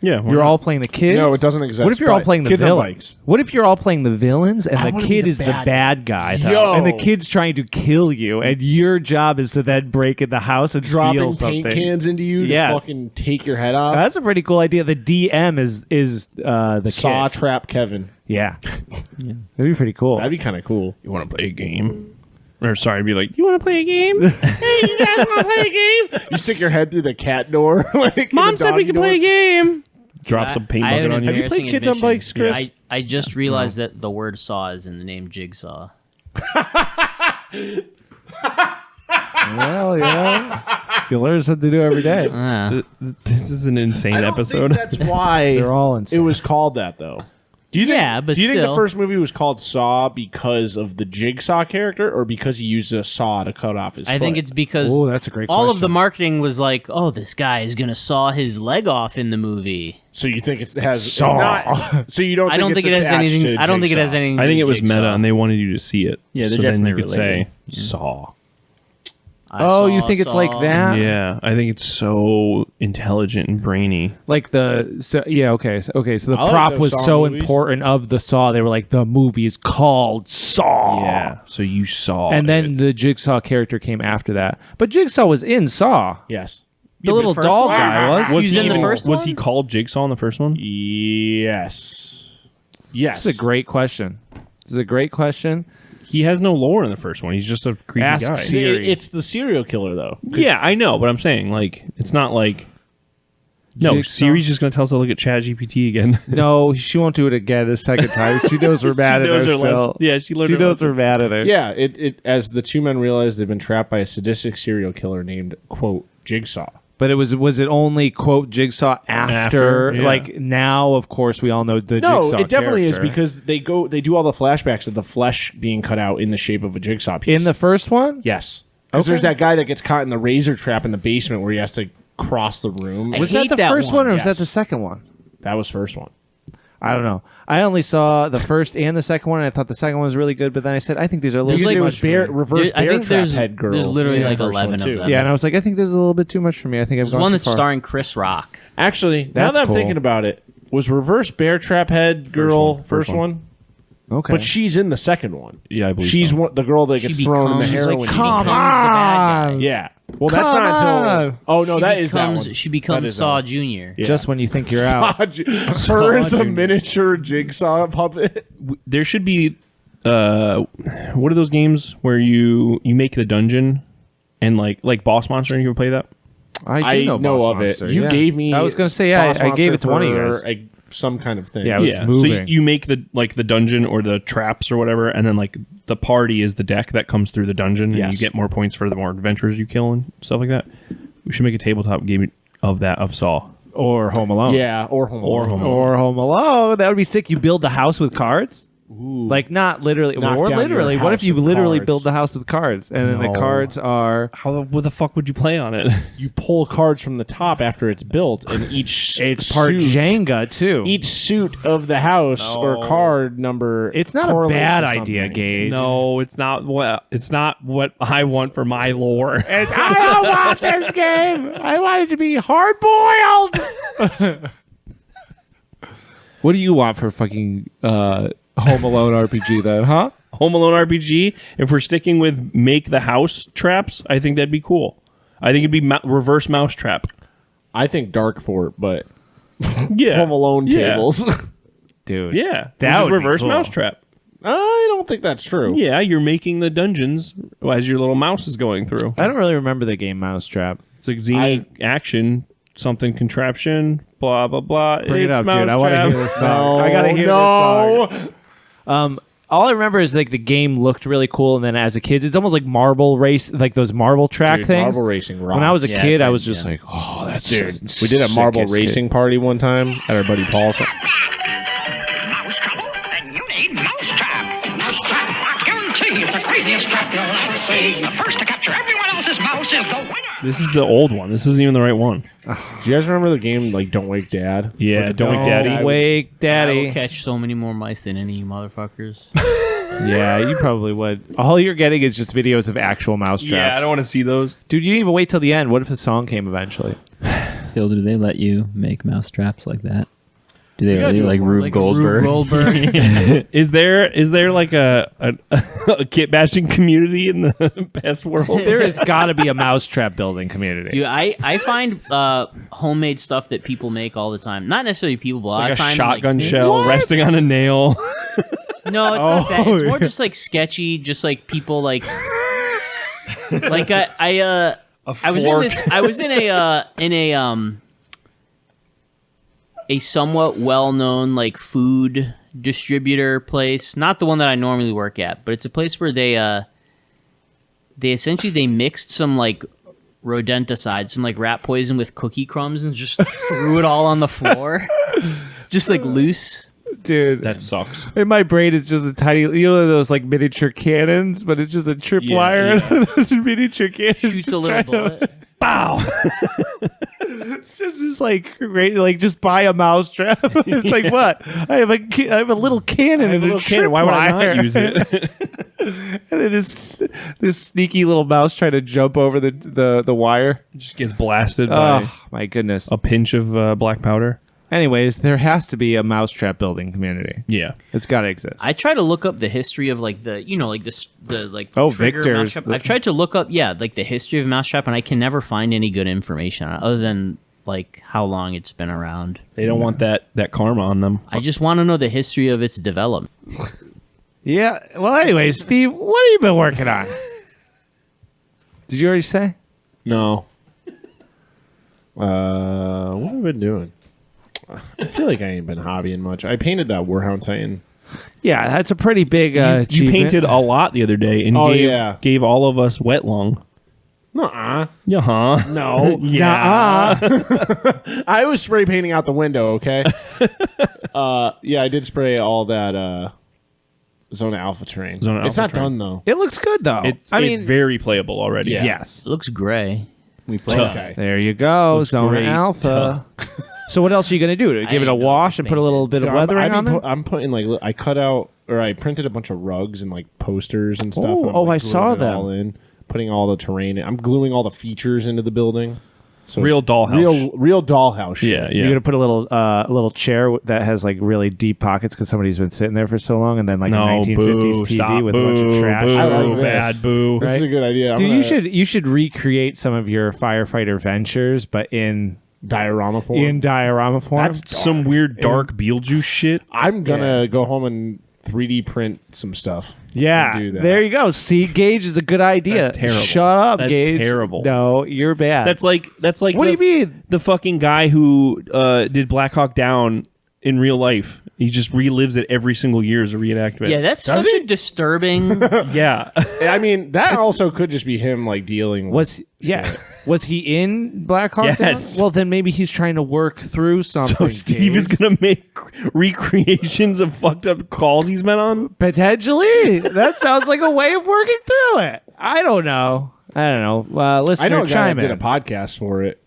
Yeah. you're all playing the kids. No, it doesn't exist, What if you're all but playing the kids on villains? bikes. What if you're all playing the villains and I the wanna be kid the is the bad bad guy, though, Yo. and the kid's trying to kill you, and your job is to then break in the house and dropping steal something. paint cans into you Yes. to fucking take your head off. That's a pretty cool idea. The DM is the Saw kid. trap Kevin. Yeah, that'd be pretty cool. That'd be kind of cool. You want to play a game? Or sorry, be like, you want to play a game? Hey, you guys want to play a game? You stick your head through the cat door. like Mom the said we doggy could door. play a game. Drop some paint I have bucket an on you. Have you played embarrassing Kids on admission. Bikes, Chris? I just realized that the word "saw" is in the name Jigsaw. Well, yeah, you learn something to do every day. This is an insane I don't episode. think that's why They're all it insane. was called that, though. Do you think, Yeah, but do you think the still. first movie was called Saw because of the Jigsaw character, or because he used a saw to cut off his I think foot? it's because Oh, that's a great all of question. the marketing was like, "Oh, this guy is gonna saw his leg off in the movie." So you think it has Saw. Not, so you don't? I don't think it has anything. I don't think it has anything. I think it was Jigsaw. meta, and they wanted you to see it. Yeah, they're so then you definitely could say related. Saw. I Oh, you saw think it's like Saw. that? Yeah, I think it's so intelligent and brainy. Like the so the I like prop those was Saw so movies. important of the Saw. They were like, the movie is called Saw. Yeah, so you saw, And then it. the Jigsaw character came after that. But Jigsaw was in Saw. Yes. The little first dog one? guy was. was He's he in the even- first Was one? he called Jigsaw in the first one? Yes. Yes. This is a great question. This is a great question. He has no lore in the first one. He's just a creepy Ask guy. Siri. It's the serial killer, though. Yeah, I know, but I'm saying like it's not like no. Jigsaw. Siri's just gonna tell us to look at ChatGPT again. No, she won't do it again a second time. She knows we're mad at her knows her still. lesson. Yeah, she learned She her knows lesson. we're mad at her. Yeah. It as the two men realize they've been trapped by a sadistic serial killer named quote Jigsaw. But was it only quote Jigsaw after yeah. like now? Of course, we all know the No, Jigsaw. it definitely character. is because they do all the flashbacks of the flesh being cut out in the shape of a jigsaw piece. in the first one. yes, because Okay. there's that guy that gets caught in the razor trap in the basement where he has to cross the room. I Was hate that the that first one. one, or was Yes. that the second one? That was first one. I don't know. I only saw the first and the second one, and I thought the second one was really good. But then I said, I think these are a little Because bit it too was much for bear, me. reverse I bear think trap there's- head girl. there's literally in the like first 11 one, of too. them. Yeah, and I was like, I think this is a little bit too much for me. I think I've There's gone one too that's far. starring Chris Rock. Actually, now That's that I'm cool. thinking about it, was reverse bear trap head girl one. first First one. one? Okay. But she's in the second one. Yeah, I believe She's so. the girl that gets thrown in the heroin. Come the bad guy. on. Yeah. Well, that's Come not on. until. Oh no, that is that one. She becomes That is Saw that Jr. Yeah. Just when you think you're out. Her as a miniature jigsaw puppet. There should be what are those games where you make the dungeon and like Boss Monster, and you ever play that? I do know, Boss of Monster, it. You yeah. gave me. I was going to say, yeah, Boss I gave Monster it to one of you for guys. some kind of thing. Yeah, it was So moving. you make the dungeon or the traps or whatever, and then like the party is the deck that comes through the dungeon, and Yes. you get more points for the more adventures you kill and stuff like that. We should make a tabletop game of that of Saw. Or Home Alone. Yeah, or Home Alone. Or Home Alone. That would be sick. You build the house with cards. Like not literally, Knock or down literally. your What if house you with literally cards. build the house with cards, and then the No. cards are What the fuck would you play on it? You pull cards from the top after it's built, and each it's part suit- Jenga too. Each suit of the house or card number. It's not a correlates bad to idea, something. Gage. No, it's not what I want for my lore. I don't want this game. I want it to be hard boiled. What do you want for fucking Home Alone RPG then, huh? Home Alone RPG, if we're sticking with make the house traps, I think that'd be cool. I think it'd be reverse Mousetrap. I think Dark Fort, but Yeah. Home Alone Yeah. tables. Dude. Yeah. That Which is would be reverse cool. Mousetrap. I don't think that's true. Yeah, you're making the dungeons as your little mouse is going through. I don't really remember the game Mousetrap. It's like zany action, something contraption, blah, blah, blah. Bring it It's up, dude. I want to Mousetrap. hear this song. I gotta hear this song. All I remember is like the game looked really cool, and then as a kid, it's almost like marble race, like those marble track Dude, things. Marble racing rock. When I was a Yeah, kid, I dude, was just yeah. like, "Oh, that's Dude, we did a marble racing party one time at our buddy Paul's. Mouse trouble? Then you need Mousetrap. Mousetrap, I guarantee it's the craziest trap you'll ever see. The first to capture everyone else's mouse is the winner. This is the old one. This isn't even the right one. Do you guys remember the game like Don't Wake Dad? Yeah, Don't Wake Daddy. Don't wake, I will daddy. catch so many more mice than any you motherfuckers. Yeah, you probably would. All you're getting is just videos of actual mousetraps. Yeah, I don't want to see those. Dude, you didn't even wait till the end. What if the song came eventually? Phil, do they let you make mouse traps like that? Do they gotta really do it like more Rube Like Goldberg? Rube Goldberg. Is there like a kit bashing community in the best world? There has got to be a mousetrap building community. Dude, I find homemade stuff that people make all the time. Not necessarily people, but a lot Like of a time. shotgun like, shell resting on a nail. No, it's not that. It's more yeah. just like sketchy. Just like people like I was in this. I was in a somewhat well-known like food distributor place. Not the one that I normally work at, but it's a place where they essentially mixed some like rodenticide, some like rat poison with cookie crumbs and just threw it all on the floor, just like loose. Dude, That sucks. in my brain, it's just a tiny, you know, those like miniature cannons, but it's just a tripwire. Yeah. And those miniature cannons. Shoots just a little trying to- bullet. It's just this like just buy a mousetrap. It's like what? I have a little cannon and little a cannon. Why would I tripwire. not use it? And then this sneaky little mouse trying to jump over the wire. Just gets blasted by Oh my goodness. a pinch of black powder. Anyways, there has to be a mousetrap building community. Yeah. It's got to exist. I try to look up the history of like the like Oh, trigger Victor's- mousetrap. I've tried to look up like the history of mousetrap, and I can never find any good information on it other than like how long it's been around. They don't want that karma on them. I just want to know the history of its development. Yeah. Well, anyways, Steve, what have you been working on? Did you already say? No. What have I been doing? I feel like I ain't been hobbying much. I painted that Warhound Titan. Yeah, that's a pretty big You achievement. painted a lot the other day and Oh, gave, yeah. gave all of us wet lung. Nuh-uh. Yeah, huh? No. Yeah. I was spray painting out the window, okay? Yeah, I did spray all that Zona Alfa terrain. Zona It's Alpha not terrain. done, though. It looks good though. It's I very playable already. Yeah. yes. It looks gray. We played Okay. There you go, Looks Zona great. Alpha. So what else are you gonna do? Give it a didn't know wash it and was put a little bit of Dude, weathering on there? I'm putting like I cut out or I printed a bunch of rugs and like posters and stuff. Oh, and I'm, oh, like, I saw gluing it them. all in, putting all the terrain. I'm gluing all the features into the building. So Real dollhouse. real dollhouse. Shit. Yeah, You're yeah. gonna put a little chair that has like really deep pockets because somebody's been sitting there for so long, and then like a 1950s boo, TV stop, with a bunch of trash. Boo, I like this. bad boo. This is a good idea. I'm Dude, gonna- you should recreate some of your firefighter ventures, but in diorama form. diorama form. That's some weird dark Beetlejuice shit. I'm gonna go home and 3D print some stuff. yeah. and do that. There you go. See, Gage is a good idea. That's terrible. Shut up, That's Gage. terrible. No, you're bad. That's like What do you mean? The fucking guy who did Black Hawk Down in real life. He just relives it every single year as a reenactment. Yeah, that's Does such he? a disturbing. yeah. I mean, that also could just be him like dealing. Was he in Black Hawk Yes. Down? Well, then maybe he's trying to work through something. So Steve Gage. is gonna make recreations of fucked up calls he's been on. Potentially. That sounds like a way of working through it. I don't know. Listener, I know a guy chime that did in. a podcast for it.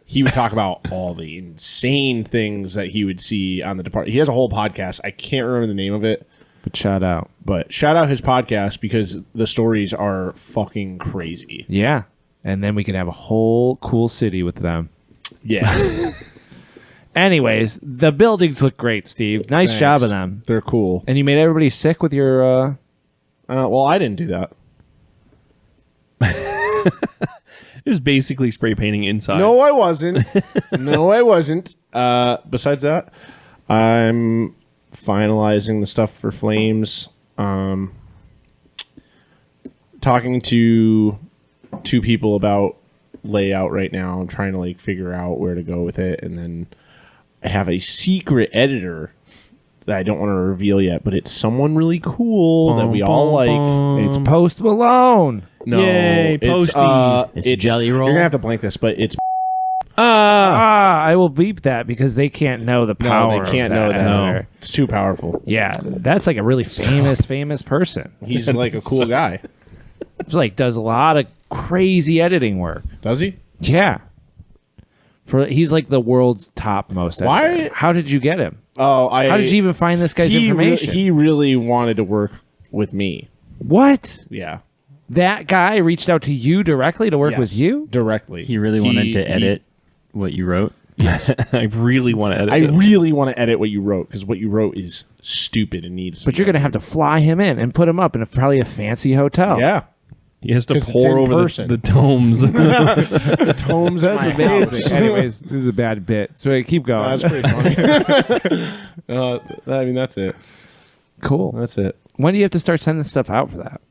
He would talk about all the insane things that he would see on the department. He has a whole podcast. I can't remember the name of it, But shout out. but shout out his podcast because the stories are fucking crazy. Yeah. And then we can have a whole cool city with them. Yeah, Anyways, the buildings look great, Steve. Nice Thanks. job of them. They're cool. And you made everybody sick with your Well, I didn't do that. It was basically spray painting inside. No, I wasn't. No, I wasn't. Besides that, I'm finalizing the stuff for Flames. Talking to two people about layout right now. I'm trying to like figure out where to go with it, and then I have a secret editor that I don't want to reveal yet, but it's someone really cool that we all like. It's Post Malone. No, Yay, it's Posty. It's Jelly Roll. You're gonna have to blank this, but it's I will beep that because they can't know the power. No, they can't of know that. editor. It's too powerful. Yeah, that's like a really famous person. He's like a cool guy. He's like does a lot of crazy editing work. Does he? Yeah. He's like the world's top most editor. Why- How did you get him? Oh, How did you even find this guy's information? He really wanted to work with me. What? Yeah. That guy reached out to you directly to work Yes, with you? directly. He really wanted to edit what you wrote. I really want to edit I this. really want to edit what you wrote because what you wrote is stupid and needs. But you're going to have to fly him in and put him up in probably a fancy hotel. Yeah. He has to 'Cause it's pour in over person. the tomes. Tomes. That's Amazing. Anyways, this is a bad bit. So keep going. That's pretty funny. I mean, that's it. Cool. That's it. When do you have to start sending stuff out for that?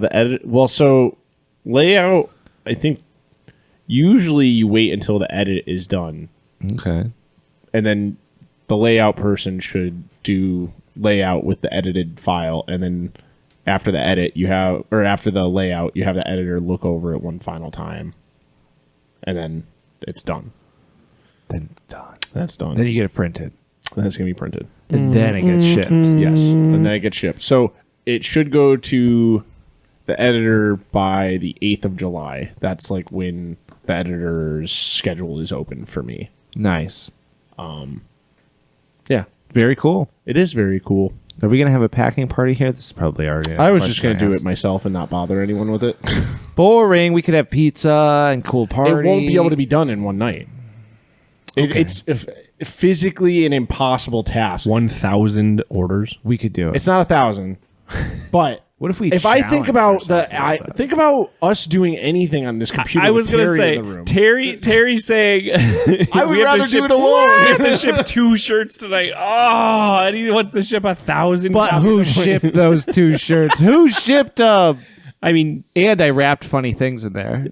The edit. Well, so layout. I think usually you wait until the edit is done, Okay. and then the layout person should do layout with the edited file, and then after the edit, after the layout, you have the editor look over it one final time, and then it's done. Then done. That's done. Then you get it printed. That's gonna be printed. And then it gets shipped. Yes, and then it gets shipped. So it should go to the editor by the 8th of July. That's like when the editor's schedule is open for me. Nice. Yeah, Very cool. it is very cool. Are we going to have a packing party here? This is probably already. I was just gonna do it myself and not bother anyone with it. Boring. We could have pizza and cool party. It won't be able to be done in one night. Okay. It's physically an impossible task. 1,000 orders. We could do it. It's not 1,000, but What if we? if I think challenge about ourselves a little bit? think about us doing anything on this computer. I was going gonna to say in the room. Terry saying I would rather do it alone. We have to ship 2 shirts tonight. Oh, and he wants to ship 1,000. But who shipped those 2 shirts? Who shipped them? I mean, And I wrapped funny things in there.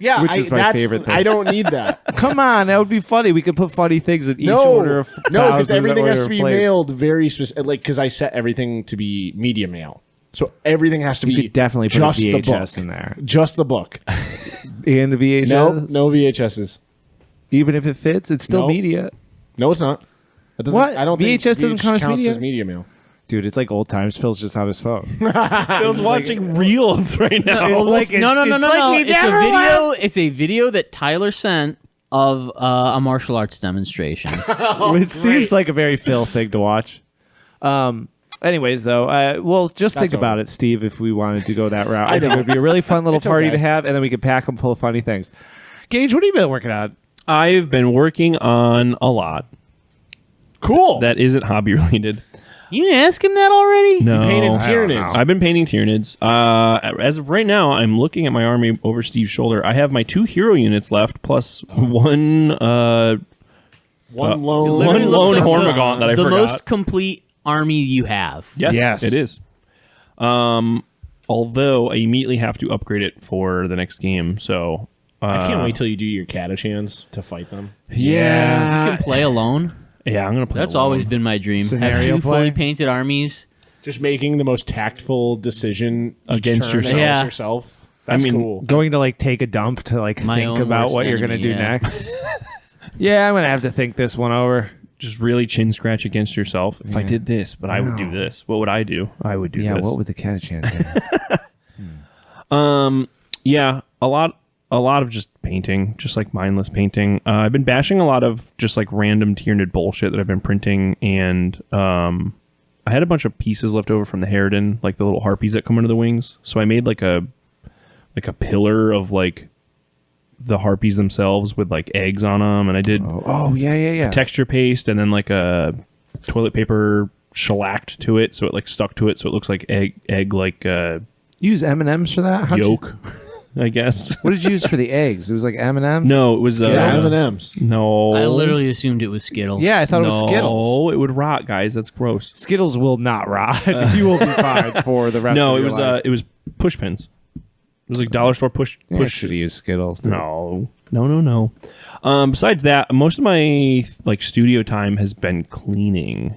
Yeah, Which is my that's- favorite thing. I don't need that. Come on, that would be funny. We could put funny things in each no, order of because everything has to be mailed very specific. Like, because I set everything to be media mail, so everything has to You be could definitely put a just the VHS book. in there. Just the book. And the VHS. No VHSs. Even if it fits, it's still No. media. No, it's not. That doesn't, What? I don't think VHS doesn't count as counts media? as media mail. Dude, it's like old times. Phil's just on his phone. Phil's watching reels right now. No. It's a never video. It's a video that Tyler sent of a martial arts demonstration. Which seems like a very Phil thing to watch. Anyways, though, well, just think over. about it, Steve, if we wanted to go that route. I think it would be a really fun little party okay. to have, and then we could pack them full of funny things. Gage, what have you been working on? I've been working on a lot Cool. that isn't hobby related. You didn't ask him that already? No, painted I don't know. Tyranids. I've been painting Tyranids. As of right now, I'm looking at my army over Steve's shoulder. I have my 2 hero units left, plus one One lone. One lone Hormigaunt that I the forgot. most complete army you have. Yes, it is. Although I immediately have to upgrade it for the next game, so I can't wait till you do your Catachans to fight them. yeah, You can play alone. yeah, I'm gonna play. That's alone. always been my dream. Scenario Have 2 play? fully painted armies. Just making the most tactful decision each Against turn yourself. Yeah. yourself. That's mean, cool. Going to like take a dump to like My think own about worst what you're gonna enemy, do yeah. next. Yeah, I'm gonna have to think this one over. just really chin scratch against yourself. If I did this, but I would do this. What would I do? I would do Yeah, this. what would the Catachan do? Yeah, a lot of just painting, just like mindless painting. I've been bashing a lot of just like random Tyranid bullshit that I've been printing, and I had a bunch of pieces left over from the Harridan, like the little harpies that come under the wings. So I made like a pillar of like the harpies themselves with like eggs on them, and I did Oh, yeah. texture paste and then like a toilet paper shellacked to it, so it like stuck to it, so it looks like egg like Use M&Ms for that? How'd you- yolk, I guess. what did you use for the eggs? It was like M&Ms? No, it was M&M's. no. I literally assumed it was Skittles. Yeah, I thought it was Skittles. No, it would rot, guys. That's gross. Skittles will not rot. You will be fine for the rest No, of it your was life. it was push pins. It was like dollar store push. Should have used Skittles. No. Besides that, most of my like studio time has been cleaning.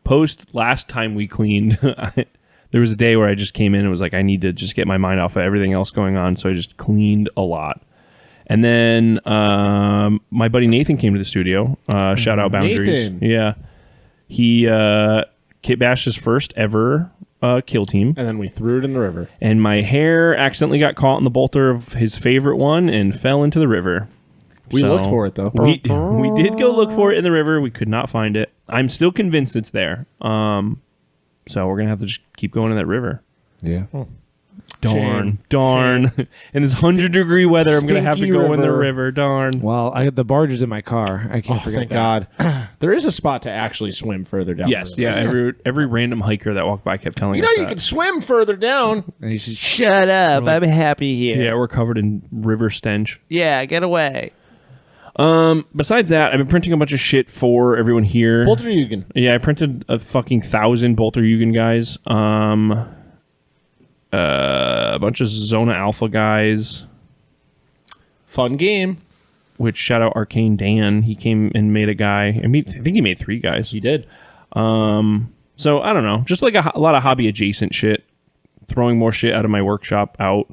Post last time we cleaned, there was a day where I just came in and was like, I need to just get my mind off of everything else going on, so I just cleaned a lot. And then my buddy Nathan came to the studio. Shout out Boundaries. Nathan. Yeah, he kitbashed his first ever kill team. And then we threw it in the river. And my hair accidentally got caught in the bolter of his favorite one and fell into the river. We looked for it, though. We did go look for it in the river. We could not find it. I'm still convinced it's there. So we're going to have to just keep going in that river. Yeah. Darn. In this 100-degree weather, I'm going to have to Stinky go in the river. river. Darn. Well, the barge is in my car. I can't Oh, forget thank that. God. There is a spot to actually swim further down. Yes, the river. yeah. Every random hiker that walked by kept telling You us know you that. can swim further down. And he said, shut up. I'm happy here. Yeah, we're covered in river stench. Yeah, get away. Besides that, I've been printing a bunch of shit for everyone here. Bolter Yugen. Yeah, I printed a fucking 1,000 Bolter Yugen guys. A bunch of Zona Alpha guys. Fun game. Which shout out Arcane Dan. He came and made a guy. I think he made 3 guys. He did. So I don't know, just like a lot of hobby adjacent shit. Throwing more shit out of my workshop out.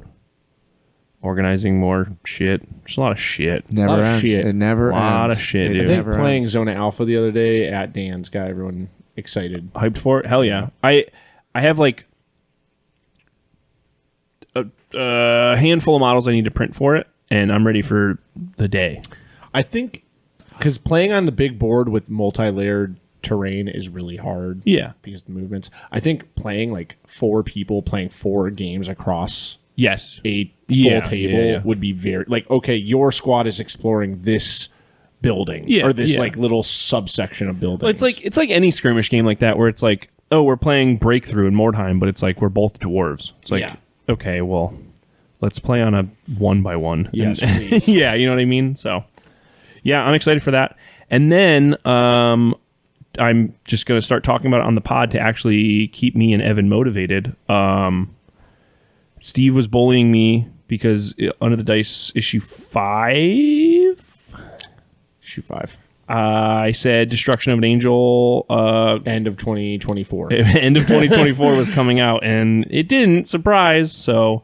Organizing more shit. Just a lot of shit. Never Lot of ends. shit. It never ends. A lot of shit, It dude. I think never playing ends. Zona Alpha the other day at Dan's got everyone excited. Hyped for it? Hell yeah. I have like a handful of models I need to print for it, and I'm ready for the day. I think because playing on the big board with multi-layered terrain is really hard. Yeah. Because of the movements. I think playing like 4 people playing 4 games across Yes. a full Yeah, table yeah. would be very like, okay, your squad is exploring this building Yeah, or this yeah. like little subsection of buildings. Well, it's like any skirmish game like that where it's like, oh, we're playing Breakthrough in Mordheim, but it's like we're both dwarves. It's like, Yeah. okay, well, let's play on a 1x1. Yes, And- please. yeah, you know what I mean? So, yeah, I'm excited for that. And then I'm just going to start talking about it on the pod to actually keep me and Evan motivated. Steve was bullying me because under the dice issue 5, Issue 5. I said Destruction of an Angel End of 2024. end of 2024 was coming out, and it didn't. Surprise. So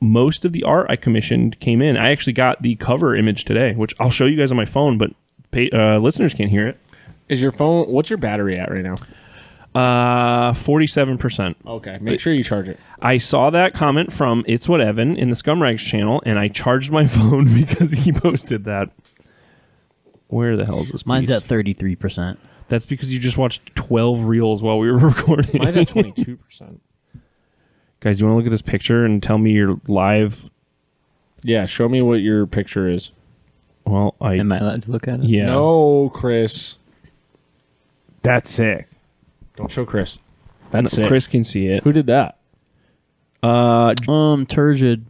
most of the art I commissioned came in. I actually got the cover image today, which I'll show you guys on my phone, but listeners can't hear it. Is your phone, what's your battery at right now? 47%. Okay. Make sure you charge it. I saw that comment from It's What Evan in the Scumrags channel, and I charged my phone because he posted that. Where the hell is this? Mine's piece? at 33%. That's because you just watched 12 reels while we were recording. Mine's at 22%. Guys, you want to look at this picture and tell me your live? Yeah, show me what your picture is. Well, Am I allowed to look at it? yeah. No, Chris. That's sick. Don't show Chris. That's That's it. Chris can see it. Who did that? Turgid.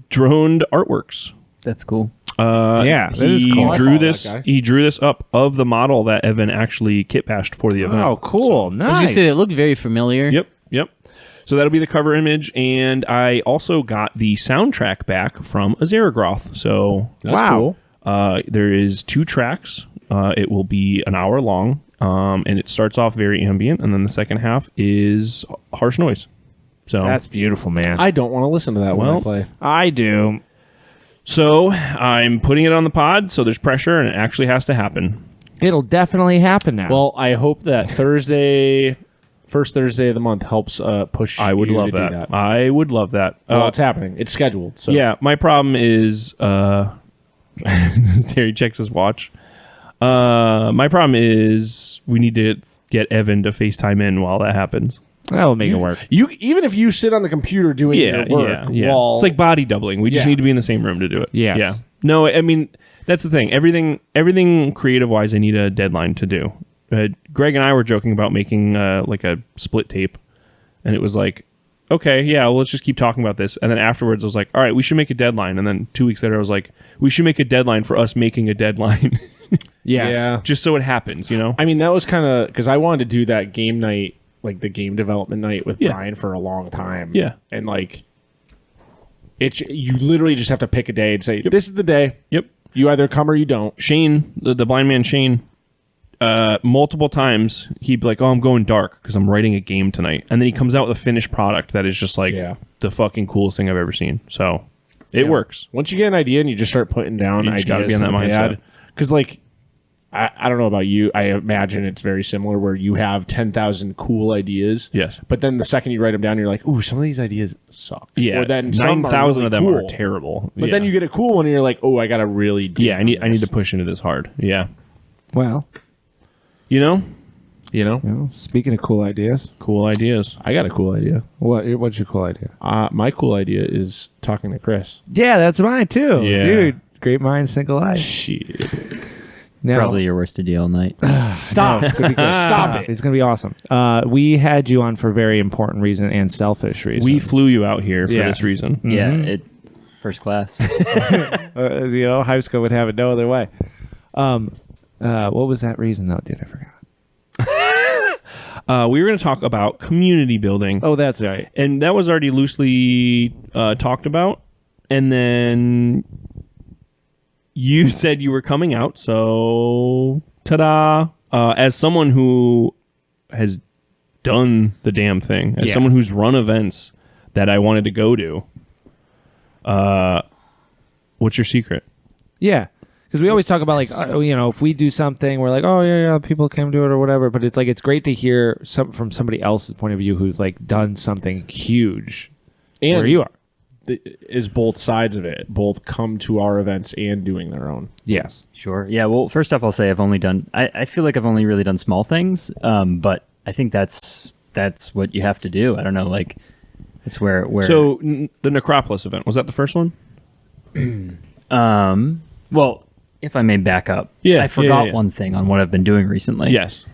Droned Artworks. That's cool. Yeah, that is He cool. I drew follow this. that guy. He drew this up of the model that Evan actually kit bashed for the event. Oh, cool. I was Nice. gonna say it looked very familiar. Yep. So that'll be the cover image, and I also got the soundtrack back from Azeragroth. So That's Wow. cool. there is 2 tracks. It will be an hour long, and it starts off very ambient, and then the second half is harsh noise. So That's beautiful, man. I don't want to listen to that when I Well, play. I do. So I'm putting it on the pod, so there's pressure, and it actually has to happen. It'll definitely happen now. Well, I hope that first Thursday of the month helps push. I would you love to do that. I would love that. Well, it's happening. It's scheduled. So Yeah, my problem is Terry checks his watch. My problem is we need to get Evan to FaceTime in while that happens. that'll make it work. you even if you sit on the computer doing your work, while It's like body doubling. We just Yeah. need to be in the same room to do it. Yes. Yeah. No, I mean that's the thing. Everything creative wise, I need a deadline to do. Greg and I were joking about making like a split tape, and it was like, okay, yeah, well, let's just keep talking about this. And then afterwards, I was like, all right, we should make a deadline. And then 2 weeks later, I was like, we should make a deadline for us making a deadline, Yes. Yeah. just so it happens, you know? I mean, that was kind of because I wanted to do that game night, like the game development night with Yeah. Brian for a long time. Yeah. and like, you literally just have to pick a day and say, this is the day. Yep. You either come or you don't. Shane, the blind man Shane, multiple times he'd be like, "Oh, I'm going dark because I'm writing a game tonight," and then he comes out with a finished product that is just like Yeah. the fucking coolest thing I've ever seen. So it Yeah. works. Once you get an idea and you just start putting down You ideas, just gotta be in that mindset. Because like, I don't know about you. I imagine it's very similar where you have 10,000 cool ideas. Yes. But then the second you write them down, you're like, ooh, some of these ideas suck. Yeah, Or then some 9,000 really of them cool. are terrible. But Yeah. then you get a cool one and you're like, oh, I gotta really. dig I need on this. to push into this hard. Yeah, Well, you know, You know, you know, speaking of cool ideas, cool ideas. I got a cool idea. what's your cool idea? My cool idea is talking to Chris. Yeah, that's mine too. Yeah. Dude, great minds think alike. Shit. No. Probably your worst idea all night. Stop. It's gonna be good. Stop it. It's gonna be awesome. We had you on for a very important reason and selfish reason. We flew you out here for Yeah. this reason. Yeah, it first class. you know, Hive Scum would have it no other way. What was that reason though, dude? I forgot. We were going to talk about community building. Oh, that's right. And that was already loosely talked about. And then you said you were coming out. So, ta-da. As someone who has done the damn thing, as Yeah. someone who's run events that I wanted to go to, what's your secret? Yeah. Because we always talk about like, you know, if we do something, we're like, oh yeah, people can do it or whatever. But it's like it's great to hear from somebody else's point of view who's like done something huge And where you are. is both sides of it. Both come to our events and doing their own. Yes. Sure. Yeah. Well, first off, I'll say I've only done. I feel like I've only really done small things. But I think that's what you have to do. I don't know. Like, it's where. So, the Necropolis event, was that the first one? Well, if I may back up, Yeah, I forgot yeah. one thing on what I've been doing recently. Yes.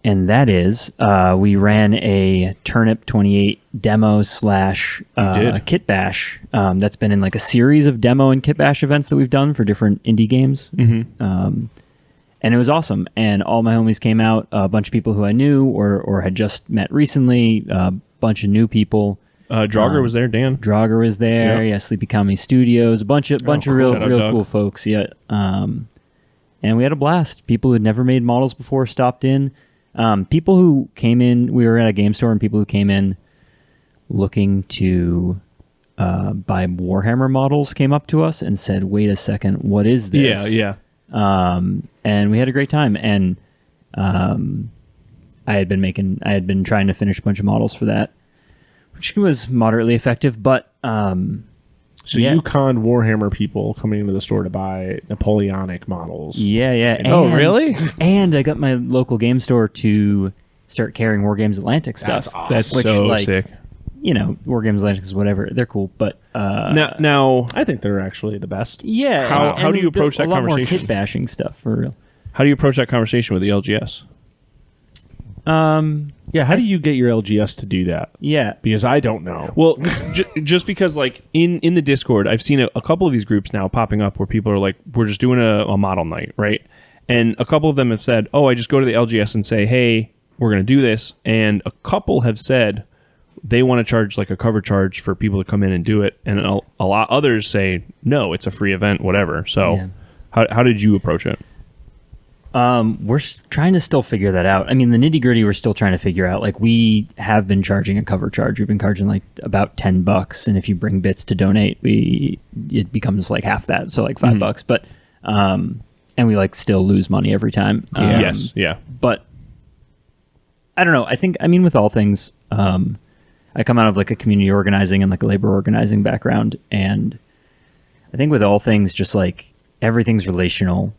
And that is, we ran a Turnip 28 demo / did. kit bash. That's been in like a series of demo and kit bash events that we've done for different indie games. And it was awesome. And all my homies came out, a bunch of people who I knew or had just met recently, a bunch of new people. Draugr was there, Dan. Draugr was there. Yep. Yeah, Sleepy Comedy Studios, a bunch of cool. real Shout out, real Doug. cool folks. Yeah, and we had a blast. People who'd never made models before stopped in. People who came in, we were at a game store, and people who came in looking to buy Warhammer models came up to us and said, "Wait a second, what is this?" Yeah. And we had a great time. And I had been trying to finish a bunch of models for that, which was moderately effective, but So Yeah. you conned Warhammer people coming into the store to buy Napoleonic models. Yeah. Oh, And- really? And I got my local game store to start carrying War Games Atlantic stuff. That's awesome. That's Which, so like, sick. You know, War Games Atlantic is whatever. They're cool, but Now, I think they're actually the best. yeah. How do you approach that a lot conversation? More kit bashing stuff for real. how do you approach that conversation with the LGS? Yeah, how do you get your LGS to do that? Yeah. Because I don't know. Well, just because like in the Discord, I've seen a couple of these groups now popping up where people are like, we're just doing a model night, right? And a couple of them have said, oh, I just go to the LGS and say, hey, we're going to do this. And a couple have said they want to charge like a cover charge for people to come in and do it. And a lot others say, no, it's a free event, whatever. So Yeah. how did you approach it? We're trying to still figure that out. I mean, the nitty gritty, we're still trying to figure out. Like, we have been charging a cover charge. We've been charging like about $10, and if you bring bits to donate, it becomes like half that, so like $5. But and we like still lose money every time. Yes, yeah. But I don't know. I mean, with all things, I come out of like a community organizing and like a labor organizing background, and I think with all things, just like everything's relational.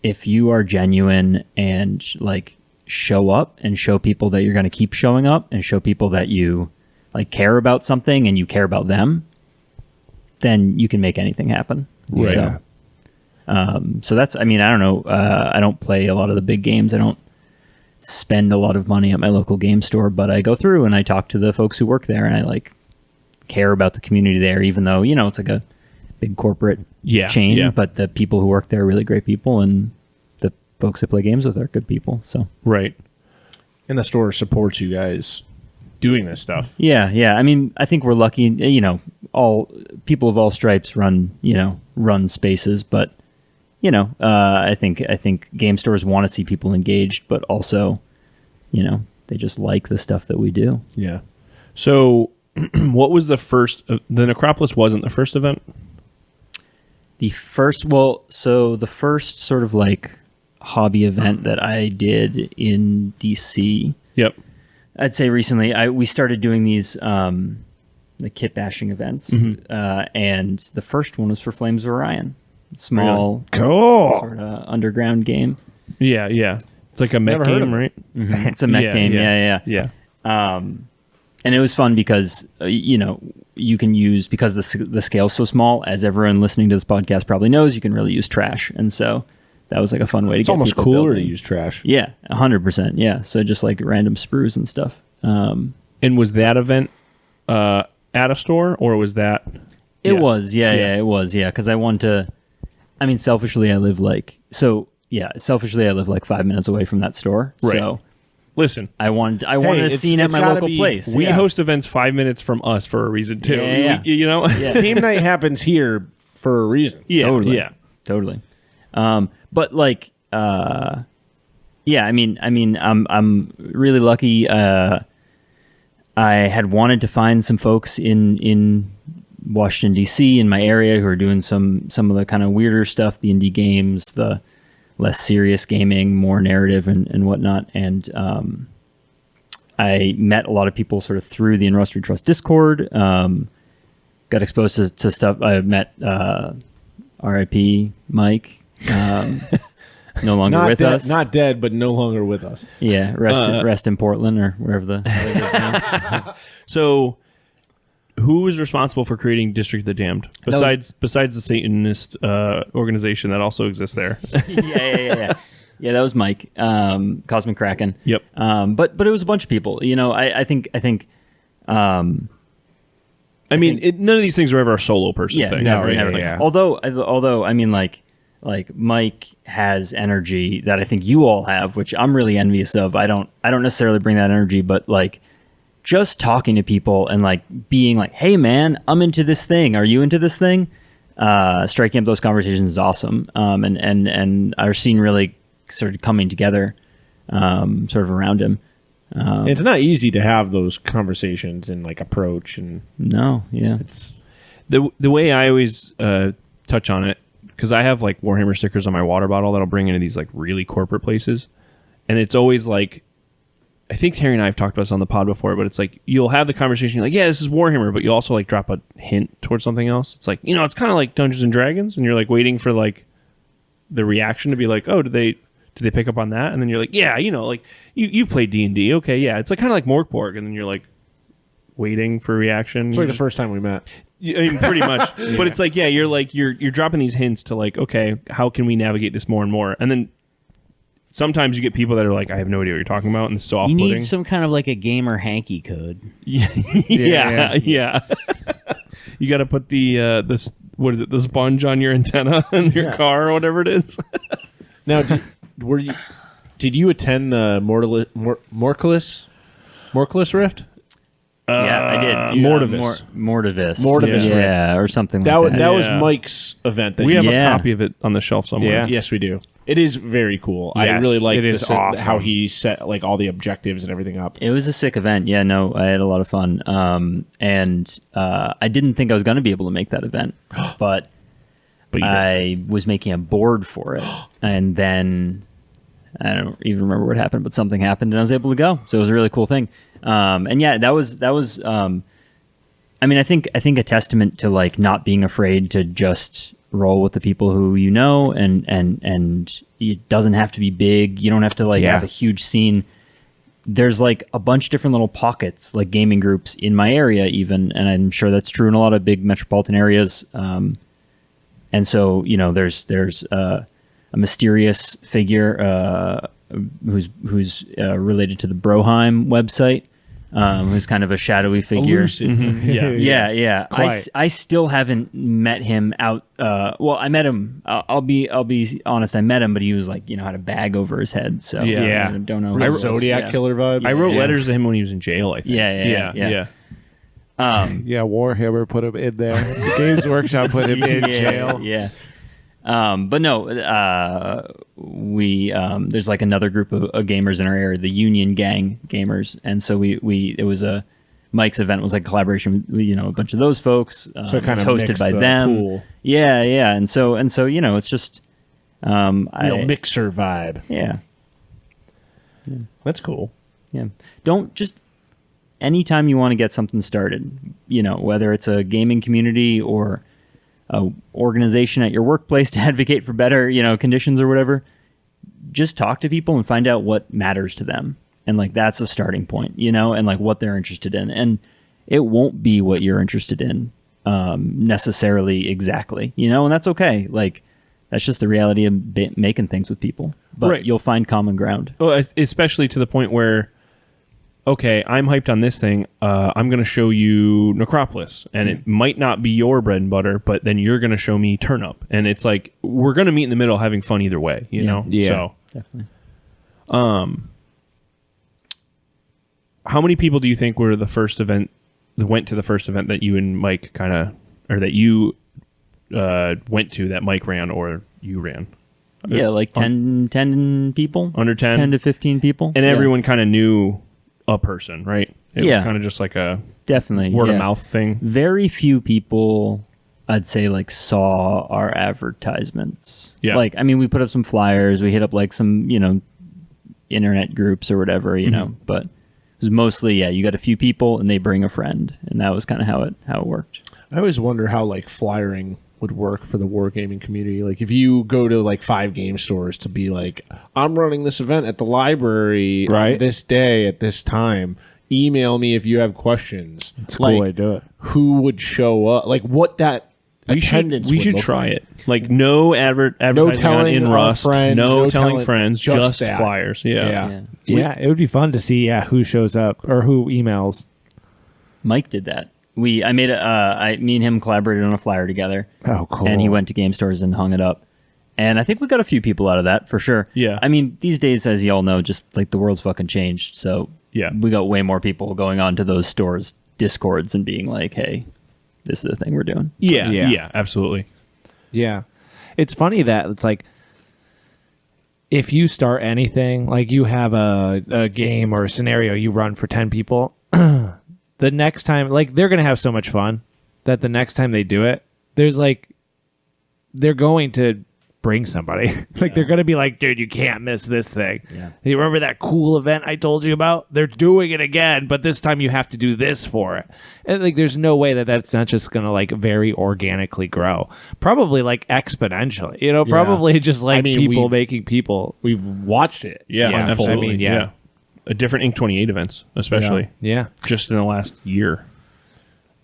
If you are genuine and like show up and show people that you're going to keep showing up and show people that you like care about something and you care about them, then you can make anything happen. Right. So that's, I mean, I don't know. I don't play a lot of the big games. I don't spend a lot of money at my local game store, but I go through and I talk to the folks who work there, and I like care about the community there, even though, you know, it's like a big corporate chain, yeah. but the people who work there are really great people, and the folks I play games with are good people. So Right. And the store supports you guys doing this stuff. yeah. I mean, I think we're lucky. You know, all people of all stripes run spaces, but you know, I think game stores want to see people engaged, but also, you know, they just like the stuff that we do. Yeah. So what was the first, the Necropolis wasn't the first event? The first sort of like hobby event that I did in DC, Yep. I'd say recently, we started doing these the kit bashing events, and the first one was for Flames of Orion, small Cool. sort of underground game. Yeah, yeah. It's like a mech Never heard game, of it. right? It's a mech game, yeah. Yeah. And it was fun because you know, you can use, because the scale's so small, as everyone listening to this podcast probably knows, you can really use trash, and so that was like a fun way to It's get almost people cooler building. to use trash. Yeah, 100%. Yeah, so just like random sprues and stuff. And was that event at a store, or was that? It was, it was, because I want to. I mean, selfishly, I live like 5 minutes away from that store. Right. So Listen, I wanted a it's- scene at it's my gotta local be- place. we Yeah. host events 5 minutes from us for a reason too. Yeah. You know. Yeah. Game night happens here for a reason. Yeah. Totally. Yeah. Totally. But like, yeah, I mean, I'm really lucky. I had wanted to find some folks in Washington D.C. in my area who are doing some of the kind of weirder stuff, the indie games, the less serious gaming, more narrative and whatnot. And I met a lot of people sort of through the Unrust We Trust Discord. Got exposed to stuff. I met R.I.P. Mike. No longer Not with dead, us. not dead, but no longer with us. Yeah, rest in Portland or wherever the hell it is now. So, who was responsible for creating District of the Damned besides the Satanist organization that also exists there? Yeah. Yeah, that was Mike, Cosmic Kraken. Yep. But it was a bunch of people. You know, I think. I mean, none of these things are ever a solo person Yeah, thing. never, right? never. Like, yeah. Although I mean, like Mike has energy that I think you all have, which I'm really envious of. I don't necessarily bring that energy, but like just talking to people and like being like, hey man, I'm into this thing. Are you into this thing? Striking up those conversations is awesome. And our scene really sort of coming together, sort of around him. It's not easy to have those conversations and like approach, and No, yeah. it's the way I always touch on it, because I have like Warhammer stickers on my water bottle that I'll bring into these like really corporate places, and it's always like, I think Terry and I have talked about this on the pod before, but it's like you'll have the conversation, you're like, yeah, this is Warhammer, but you also like drop a hint towards something else. It's like, it's kind of like Dungeons and Dragons, and you're like waiting for like the reaction to be like, oh, did they pick up on that? And then you're like, yeah, like you've played D&D, okay, yeah. It's like kind of like Morkborg, and then you're like waiting for reaction. It's like the first time we met. I mean, pretty much. But it's like, yeah, you're dropping these hints to like, okay, how can we navigate this more and more? And then sometimes you get people that are like, I have no idea what you're talking about, and it's so You off-putting. need some kind of like a gamer hanky code. Yeah. You got to put the what is it? The sponge on your antenna in your car or whatever it is. Now, did you attend the Morculus Rift? Yeah, I did. Mortivis. Mortivis. Yeah, or something That like that. was Mike's event. We have Yeah. a copy of it on the shelf somewhere. Yeah. Yes, we do. It is very cool. I Yes, really like it is awesome. how he set like all the objectives and everything up. It was a sick event. Yeah, no, I had a lot of fun. And I didn't think I was going to be able to make that event, but But you did. I was making a board for it. And then I don't even remember what happened, but something happened and I was able to go. So it was a really cool thing. And yeah, that was I mean, I think a testament to like not being afraid to just roll with the people who you know, and it doesn't have to be big. You don't have to like have a huge scene. There's like a bunch of different little pockets, like gaming groups in my area even, and I'm sure that's true in a lot of big metropolitan areas. And so, there's a mysterious figure who's related to the Broheim website, who's kind of a shadowy figure. Elusive. Yeah. Quite. I still haven't met him out. Well, I met him. I'll be honest. I met him, but he was like, had a bag over his head. So Yeah. I don't know. Who Real he was. Zodiac Yeah. killer vibe. I wrote Yeah. letters to him when he was in jail, I think. Yeah. Yeah, Warhammer put him in there. The Games Workshop put him in jail. Yeah. But no, we there's like another group of gamers in our area, the Union Gang gamers, and so it was Mike's event was like a collaboration with a bunch of those folks. So it kind of hosted mixed by the them. pool. Yeah, and so it's just Mixer vibe. yeah. That's cool. Yeah. Don't just anytime you want to get something started, whether it's a gaming community or a organization at your workplace to advocate for better, conditions or whatever, just talk to people and find out what matters to them. And like, that's a starting point, and like what they're interested in. And it won't be what you're interested in, necessarily exactly, and that's okay. Like, that's just the reality of making things with people, but Right. you'll find common ground. Well, especially to the point where, okay, I'm hyped on this thing. I'm going to show you Necropolis, and it might not be your bread and butter, but then you're going to show me Turnip, and it's like we're going to meet in the middle, having fun either way. You know? Yeah. So, Definitely. how many people do you think were the first event that went to the first event that you and Mike kind of, or that you went to that Mike ran or you ran? Yeah, like 10 people. Under 10? 10 to 15 people. And Yeah. everyone kind of knew a person, right? It Yeah. was kind of just like a Definitely. word yeah. of mouth thing. Very few people, I'd say, like saw our advertisements. Yeah. Like, I mean, we put up some flyers. We hit up like some, internet groups or whatever, but it was mostly, you got a few people and they bring a friend. And that was kind of how it worked. I always wonder how like flyering would work for the wargaming community. Like if you go to like 5 game stores to be like, I'm running this event at the library on this day at this time. Email me if you have questions. It's a cool way to do it. Who would show up? Like what that attendance We would should look try like. it. Like no advertising telling on in our Rust. friends, no no telling telling- friends. just Just that. flyers. Yeah. Yeah, it would be fun to see who shows up or who emails. Mike did that. Me and him collaborated on a flyer together. Oh, cool. And he went to game stores and hung it up. And I think we got a few people out of that for sure. Yeah. I mean, these days, as you all know, just like the world's fucking changed. So Yeah. we got way more people going on to those stores' discords and being like, hey, this is the thing we're doing. Yeah. Absolutely. Yeah. It's funny that it's like if you start anything, like you have a game or a scenario you run for 10 people, the next time, like they're going to have so much fun that the next time they do it, there's like, they're going to bring somebody. Like they're gonna be like, dude, you can't miss this thing. Yeah. You remember that cool event I told you about? They're doing it again, but this time you have to do this for it. And like, there's no way that that's not just gonna like very organically grow. Probably like exponentially. You know, probably just like people making people. We've watched it. Yeah, Yeah, absolutely. I mean, yeah. A different Ink 28 events, especially Yeah. just in the last year.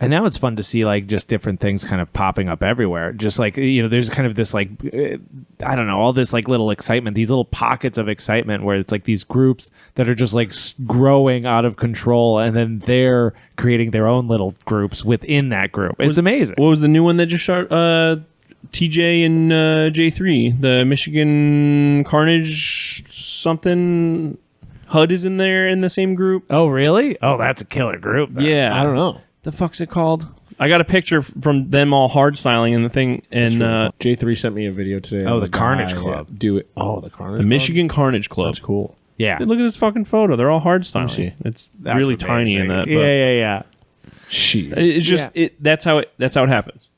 And now it's fun to see like just different things kind of popping up everywhere. Just like, you know, there's kind of this like, I don't know, all this like little excitement, these little pockets of excitement where it's like these groups that are just like growing out of control, and then they're creating their own little groups within that group. It's amazing. What was the new one that just shot? TJ and J3, the Michigan Carnage something. HUD is in there in the same group. Oh, really? Oh, that's a killer group. Then. Yeah, I don't know. the fuck's it called? I got a picture from them all hard styling in the thing, and J3 sent me a video today. Oh, on the Carnage guy Club. Do it. Oh, the Carnage the Club? Michigan Carnage Club. That's cool. Yeah. Dude, look at this fucking photo. They're all hard styling. see. It's That's really tiny in that. amazing. But Yeah. Shit. It's just that's how it happens.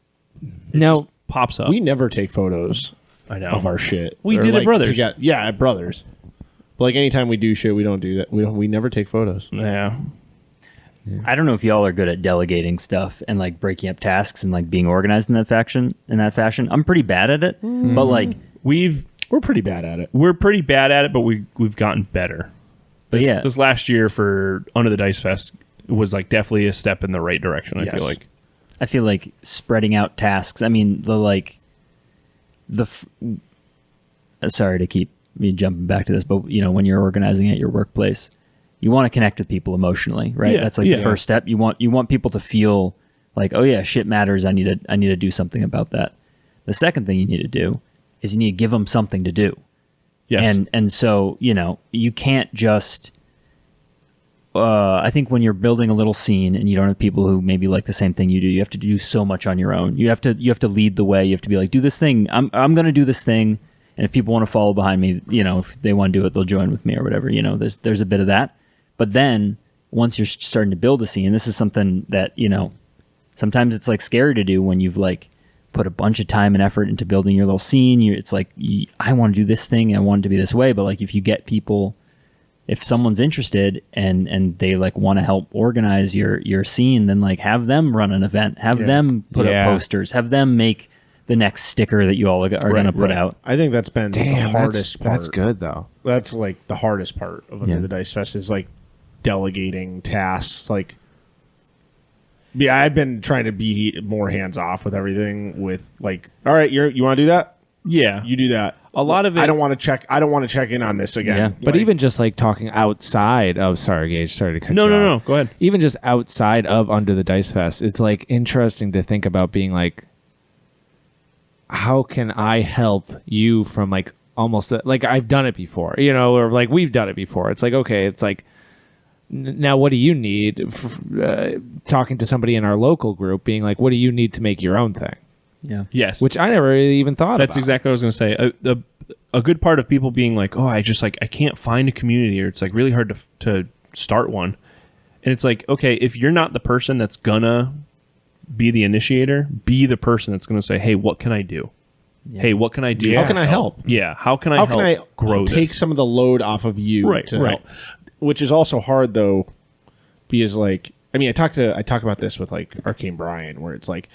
No, Pops up. We never take photos I know. of our shit. We Or, did at like, Brothers. Yeah, at Brothers. But like anytime we do shit, we don't do that. We never take photos. Yeah. I don't know if y'all are good at delegating stuff and like breaking up tasks and like being organized in that fashion. I'm pretty bad at it, but like We're pretty bad at it. We're pretty bad at it, but we've gotten better. But yeah, This last year for Under the Dice Fest was like definitely a step in the right direction. I Yes. feel like spreading out tasks. I mean, sorry to keep me jumping back to this, but you know, when you're organizing at your workplace, you want to connect with people emotionally, right? Yeah, That's like the first step. You want people to feel like, oh yeah, shit matters. I need to do something about that. The second thing you need to do is you need to give them something to do. yes. And so, you know, you can't just I think when you're building a little scene and you don't have people who maybe like the same thing you do, you have to do so much on your own. You have to lead the way. You have to be like, do this thing. I'm going to do this thing, and if people want to follow behind me, you know, if they want to do it, they'll join with me or whatever. You know, there's a bit of that. But then once you're starting to build a scene, this is something that, you know, sometimes it's like scary to do when you've like put a bunch of time and effort into building your little scene. It's like, I want to do this thing. I want it to be this way. But like, if you get people, if someone's interested and they like want to help organize your scene, then like have them run an event, have them put up posters, have them make the next sticker that you all are going to put out. I think that's been the hardest part. That's good though. That's like the hardest part of Under the Dice Fest is like delegating tasks. Like, yeah, I've been trying to be more hands off with everything. With like, all right, you want to do that? yeah. You do that. A lot of it. I don't want to check in on this again. Yeah. But Like, even just like talking outside of, sorry, Gage, sorry to cut you No. off. Go ahead. Even just outside of Under the Dice Fest, it's like interesting to think about being like, how can I help you from like almost like I've done it before, you know, or like we've done it before. It's like, okay, it's like, now what do you need? Talking to somebody in our local group, being like, what do you need to make your own thing? Yeah. Yes. Which I never really even thought That's about. exactly what I was going to say. A good part of people being like, oh, I can't find a community, or it's like really hard to start one. And it's like, okay, if you're not the person that's gonna be the initiator, be the person that's gonna say, hey, what can I do? Yeah. Hey, what can I do? how can I help? Yeah, how can I How help can I grow take this? some of the load off of you Right, to right. help? Which is also hard though, because like, I mean, I talk about this with like Arcane Brian, where it's like,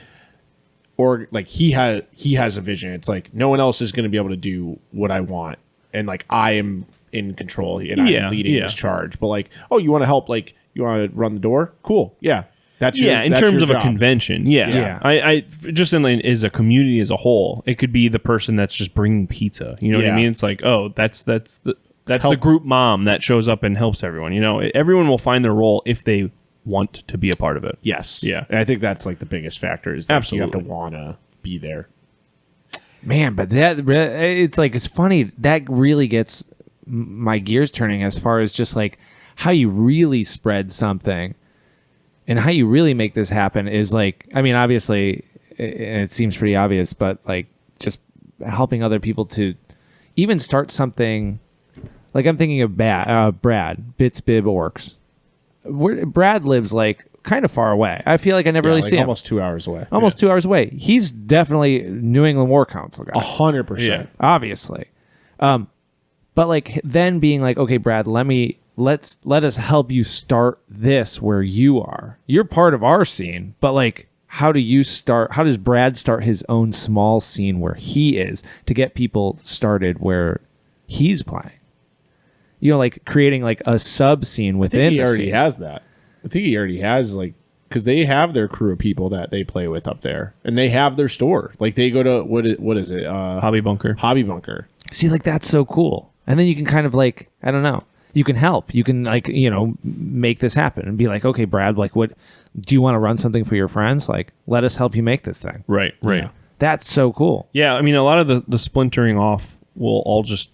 or like he has a vision. It's like no one else is going to be able to do what I want, and like I am in control and I'm leading this charge. But like, oh, you want to help? Like, you want to run the door? Cool, yeah. That's in that's terms your of a job. convention, Yeah. I just in as a community as a whole, it could be the person that's just bringing pizza. You know what I Yeah. mean? It's like, oh, that's the Help. group mom that shows up and helps everyone. You know, everyone will find their role if they want to be a part of it. Yes, Yeah. And I think that's like the biggest factor is that you have to Absolutely. want to be there. Man, but it's like, it's funny, that really gets my gears turning as far as just like how you really spread something and how you really make this happen is like, I mean, obviously, and it seems pretty obvious, but like just helping other people to even start something. Like I'm thinking of Brad, Bits Bib Orcs. Brad lives like kind of far away. I feel like I never really like see him. almost 2 hours away. Almost 2 hours away. He's definitely New England War Council guy. 100%. Obviously. But like then being like, okay, Brad, let us help you start this where you are. You're part of our scene, but like how does Brad start his own small scene where he is to get people started where he's playing? You know, like creating like a sub scene I within think he the already scene. has that. I think he already has like because they have their crew of people that they play with up there, and they have their store. Like they go to what is it? Hobby Bunker. Hobby Bunker. See, like that's so cool. And then you can kind of like, I don't know, you can help. You can like, you know, make this happen and be like, okay, Brad, like what do you want to run something for your friends? Like, let us help you make this thing. Right. Yeah. That's so cool. Yeah, I mean, a lot of the splintering off will all just.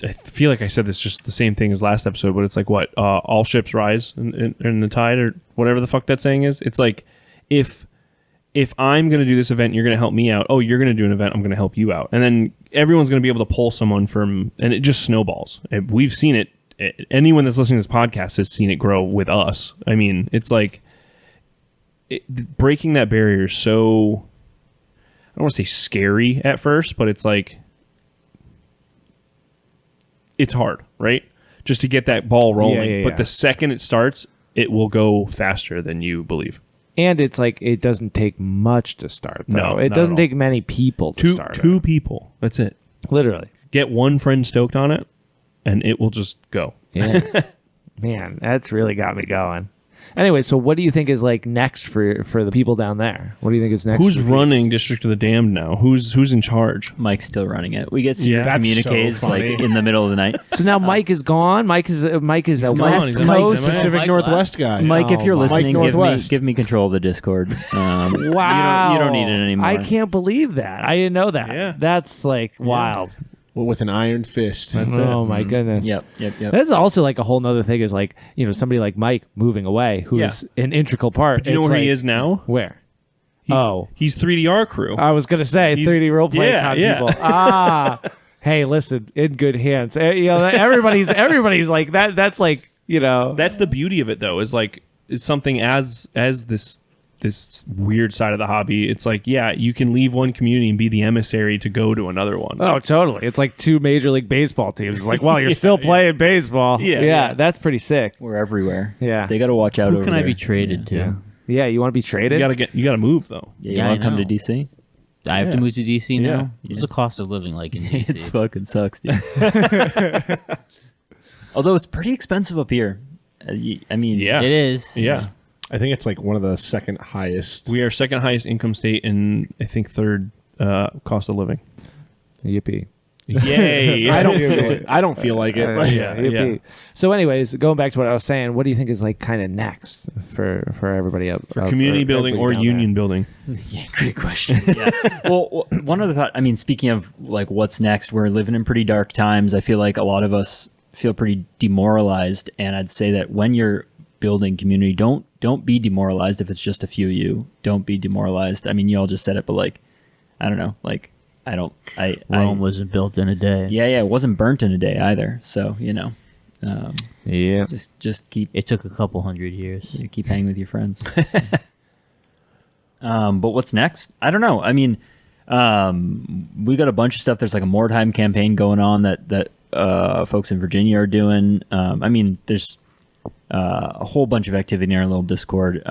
I feel like I said this just the same thing as last episode, but it's like what all ships rise in the tide or whatever the fuck that saying is. It's like if I'm going to do this event, you're going to help me out. Oh, you're going to do an event, I'm going to help you out, and then everyone's going to be able to pull someone from, and it just snowballs. We've seen it. Anyone that's listening to this podcast has seen it grow with us. I mean, it's like breaking that barrier is so. I don't want to say scary at first, but it's like. It's hard, right? Just to get that ball rolling. Yeah. But the second it starts, it will go faster than you believe. And it's like it doesn't take much to start. Though. No, it not doesn't at all. take many people to start. Two it. people. That's it. Literally. Get one friend stoked on it, and it will just go. Yeah. Man, that's really got me going. Anyway, so what do you think is like next for the people down there? What do you think is next? Who's for running these? District of the Damned now? Who's in charge? Mike's still running it. We get secret that's communiques so like funny. in the middle of the night. So now Mike is gone. Mike is a gone. West He's Coast. gone. Pacific Mike Northwest guy. Mike, if you're Mike listening, Northwest. give me control of the Discord. Wow. You don't need it anymore. I can't believe that. I didn't know that. Yeah. That's like wild. Well, with an iron fist. Oh my goodness. Yep. That's also like a whole nother thing is like, you know, somebody like Mike moving away who is an integral part. Do you know It's where he like- is now? Where? He's 3DR crew. I was going to say He's- 3D roleplay yeah, con yeah. people. Hey, listen, in good hands. You know, everybody's like that. That's like, you know. That's the beauty of it, though. Is like it's something as this weird side of the hobby. It's like, yeah, you can leave one community and be the emissary to go to another one. Oh, totally. It's like two Major League Baseball teams. It's like, well, you're still playing baseball. Yeah. That's pretty sick. We're everywhere. Yeah. They got to watch out. Who over can I there. be traded to? Yeah, you want to be traded? You gotta move though. Yeah, you Yeah, I want to come to know. DC? I have to move to DC now. Yeah. What's the cost of living like in DC? It fucking sucks, dude. Although it's pretty expensive up here. I mean, Yeah. It is. Yeah. I think it's like one of the second highest. We are second highest income state and I think third cost of living. Yippee. Yay! I don't feel it. I don't feel like it. But yeah. Yippee. So, anyways, going back to what I was saying, what do you think is like kind of next for everybody up For community building or everybody down union building. Yeah, great question. Yeah. Well, one other thought. I mean, speaking of like what's next, we're living in pretty dark times. I feel like a lot of us feel pretty demoralized, and I'd say that when you're building community, don't be demoralized if it's just a few of you. Don't be demoralized. I mean, you all just said it, but like, I don't know. Like, Rome wasn't built in a day. Yeah, it wasn't burnt in a day either. So Yeah. just keep It took a couple hundred years. keep hanging with your friends. But what's next? I don't know. I mean, we got a bunch of stuff. There's like a Mordheim campaign going on that folks in Virginia are doing. I mean, there's a whole bunch of activity in our little Discord.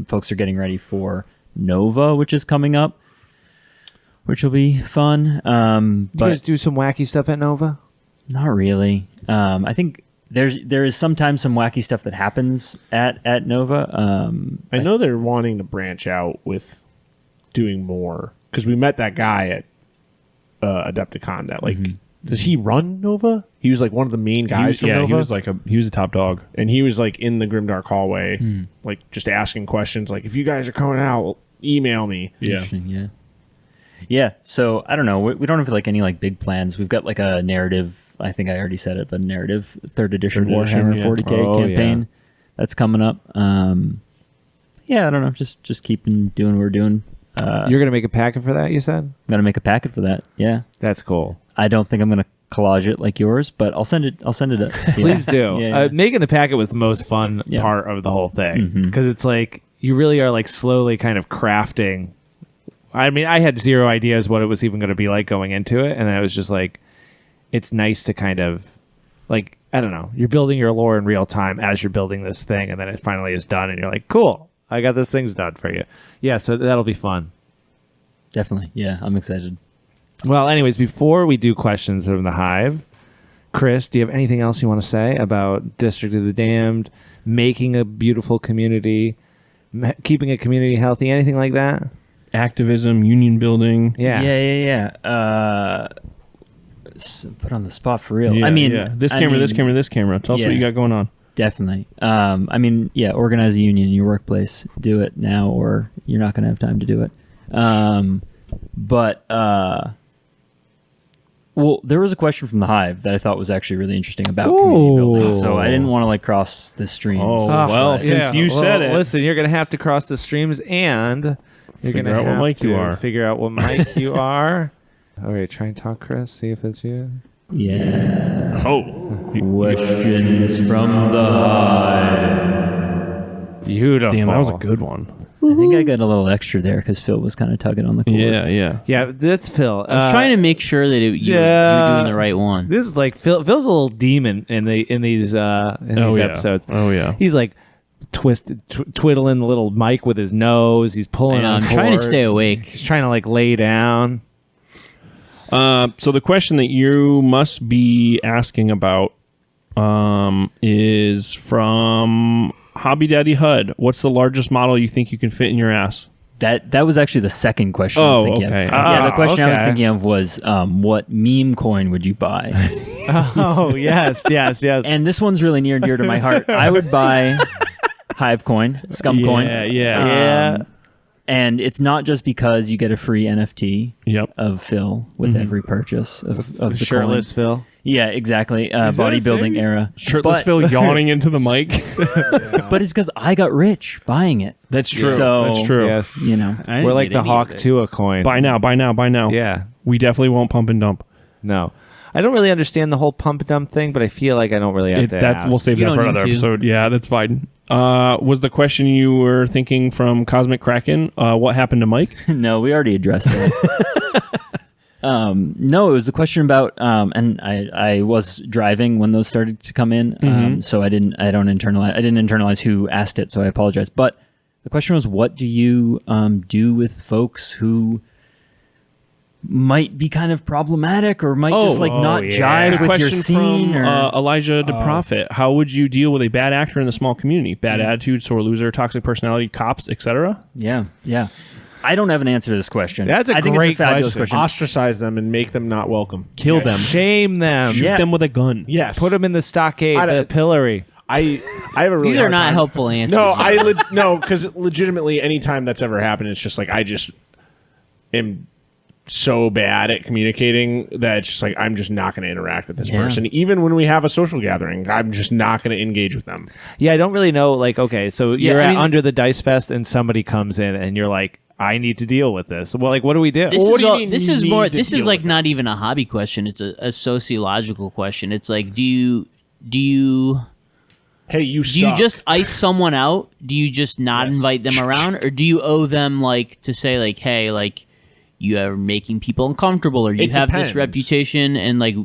Folks are getting ready for Nova, which is coming up, which will be fun. You But guys do some wacky stuff at Nova? not really. I think there is sometimes some wacky stuff that happens at Nova. I know they're wanting to branch out with doing more because we met that guy at Adepticon. That like, does he run Nova? He was like one of the main guys from Nova. he was a top dog. and he was like in the Grimdark hallway, like just asking questions. Like, if you guys are coming out, email me. Yeah. Interesting, yeah. So I don't know. We don't have like any like big plans. We've got like a narrative. I think I already said it, but a narrative 3rd edition Third edition, Warhammer yeah. 40K campaign that's coming up. Yeah, I don't know. Just keeping doing what we're doing. You're gonna make a packet for that, you said? I'm gonna make a packet for that. Yeah. That's cool. I don't think I'm gonna collage it like yours, but I'll send it. Please do. Yeah. Making the packet was the most fun Yeah. part of the whole thing Mhm. because it's like you really are like slowly kind of crafting. I mean, I had zero ideas what it was even going to be like going into it, and I was just like, it's nice to kind of like, I don't know, you're building your lore in real time as you're building this thing, and then it finally is done, and you're like, cool, I got this thing's done for you. Yeah, so that'll be fun. Definitely. Yeah, I'm excited. Well, anyways, before we do questions from the Hive, Chris, do you have anything else you want to say about District of the Damned, making a beautiful community, keeping a community healthy, anything like that? Activism, union building. Yeah. Put on the spot for real. Yeah, I mean, this camera, this camera, this camera. Tell us what you got going on. Definitely. I mean, yeah, organize a union in your workplace. Do it now, or you're not going to have time to do it. Well, there was a question from the Hive that I thought was actually really interesting about community building. So I didn't want to like cross the streams. Oh, well, since you said it. Listen, you're going to have to cross the streams and you're going to Figure out what have mic you to are. figure out what mic you are. All right, try and talk, Chris. See if it's you. Yeah. Oh. Questions from the Hive. Beautiful. Damn, that was a good one. I think I got a little extra there because Phil was kind of tugging on the cord. Yeah. Yeah, that's Phil. I was trying to make sure that you were doing the right one. This is like Phil's a little demon in these episodes. Oh, yeah. He's like twiddling the little mic with his nose. He's pulling on I'm trying to cords. stay awake. He's trying to like lay down. So the question that you must be asking about is from Hobby Daddy HUD. What's the largest model you think you can fit in your ass? That was actually the second question I was thinking okay. of. Yeah, the question I was okay. thinking of was what meme coin would you buy? Oh, yes. And this one's really near and dear to my heart. I would buy Hive coin, Scum coin. Yeah. And it's not just because you get a free NFT Yep. of Phil with every purchase of the Shirtless coin. Phil. Yeah, exactly. Bodybuilding era. Shirtless But- Phil yawning into the mic. But it's because I got rich buying it. That's true. So- That's true. Yes. You know. I didn't We're like get the any Hawk of it. Tua coin. Buy now. Yeah. We definitely won't pump and dump. No. I don't really understand the whole pump dump thing, but I feel like I don't really have to ask. We'll save You that for don't another need to. episode. Yeah, that's fine. Was the question you were thinking from Cosmic Kraken? What happened to Mike? No, we already addressed that. No, it was the question about, and I was driving when those started to come in, so I didn't internalize who asked it, so I apologize. But the question was, what do you do with folks who might be kind of problematic or might just not jive with your Question scene? from Or Elijah the Prophet. How would you deal with a bad actor in the small community? Bad attitude, sore loser, toxic personality, cops, etc.? yeah. I don't have an answer to this question. That's a I think great it's a fabulous question. question. Ostracize them and make them not welcome. Kill them. Shame them. Shoot Yeah. them with a gun. Yes. Put them in the stockade, I the don't- pillory. I have a really These are hard not time. helpful answers. No, because legitimately, anytime that's ever happened, it's just like I just am so bad at communicating that it's just like I'm just not going to interact with this Yeah. person. Even when we have a social gathering, I'm just not going to engage with them. Yeah, I don't really know. Like, okay, so you're I at mean- Under the Dice Fest and somebody comes in and you're like, I need to deal with this. Well, like, what do we do? This Well, is what do you all- mean this you is need more. to This is deal like with not even a hobby question. It's a sociological question. It's like, do you Hey, you do you suck. just ice someone out? Do you just not invite them around, or do you owe them like to say like, hey, like you are making people uncomfortable, or you It have depends. this reputation, and like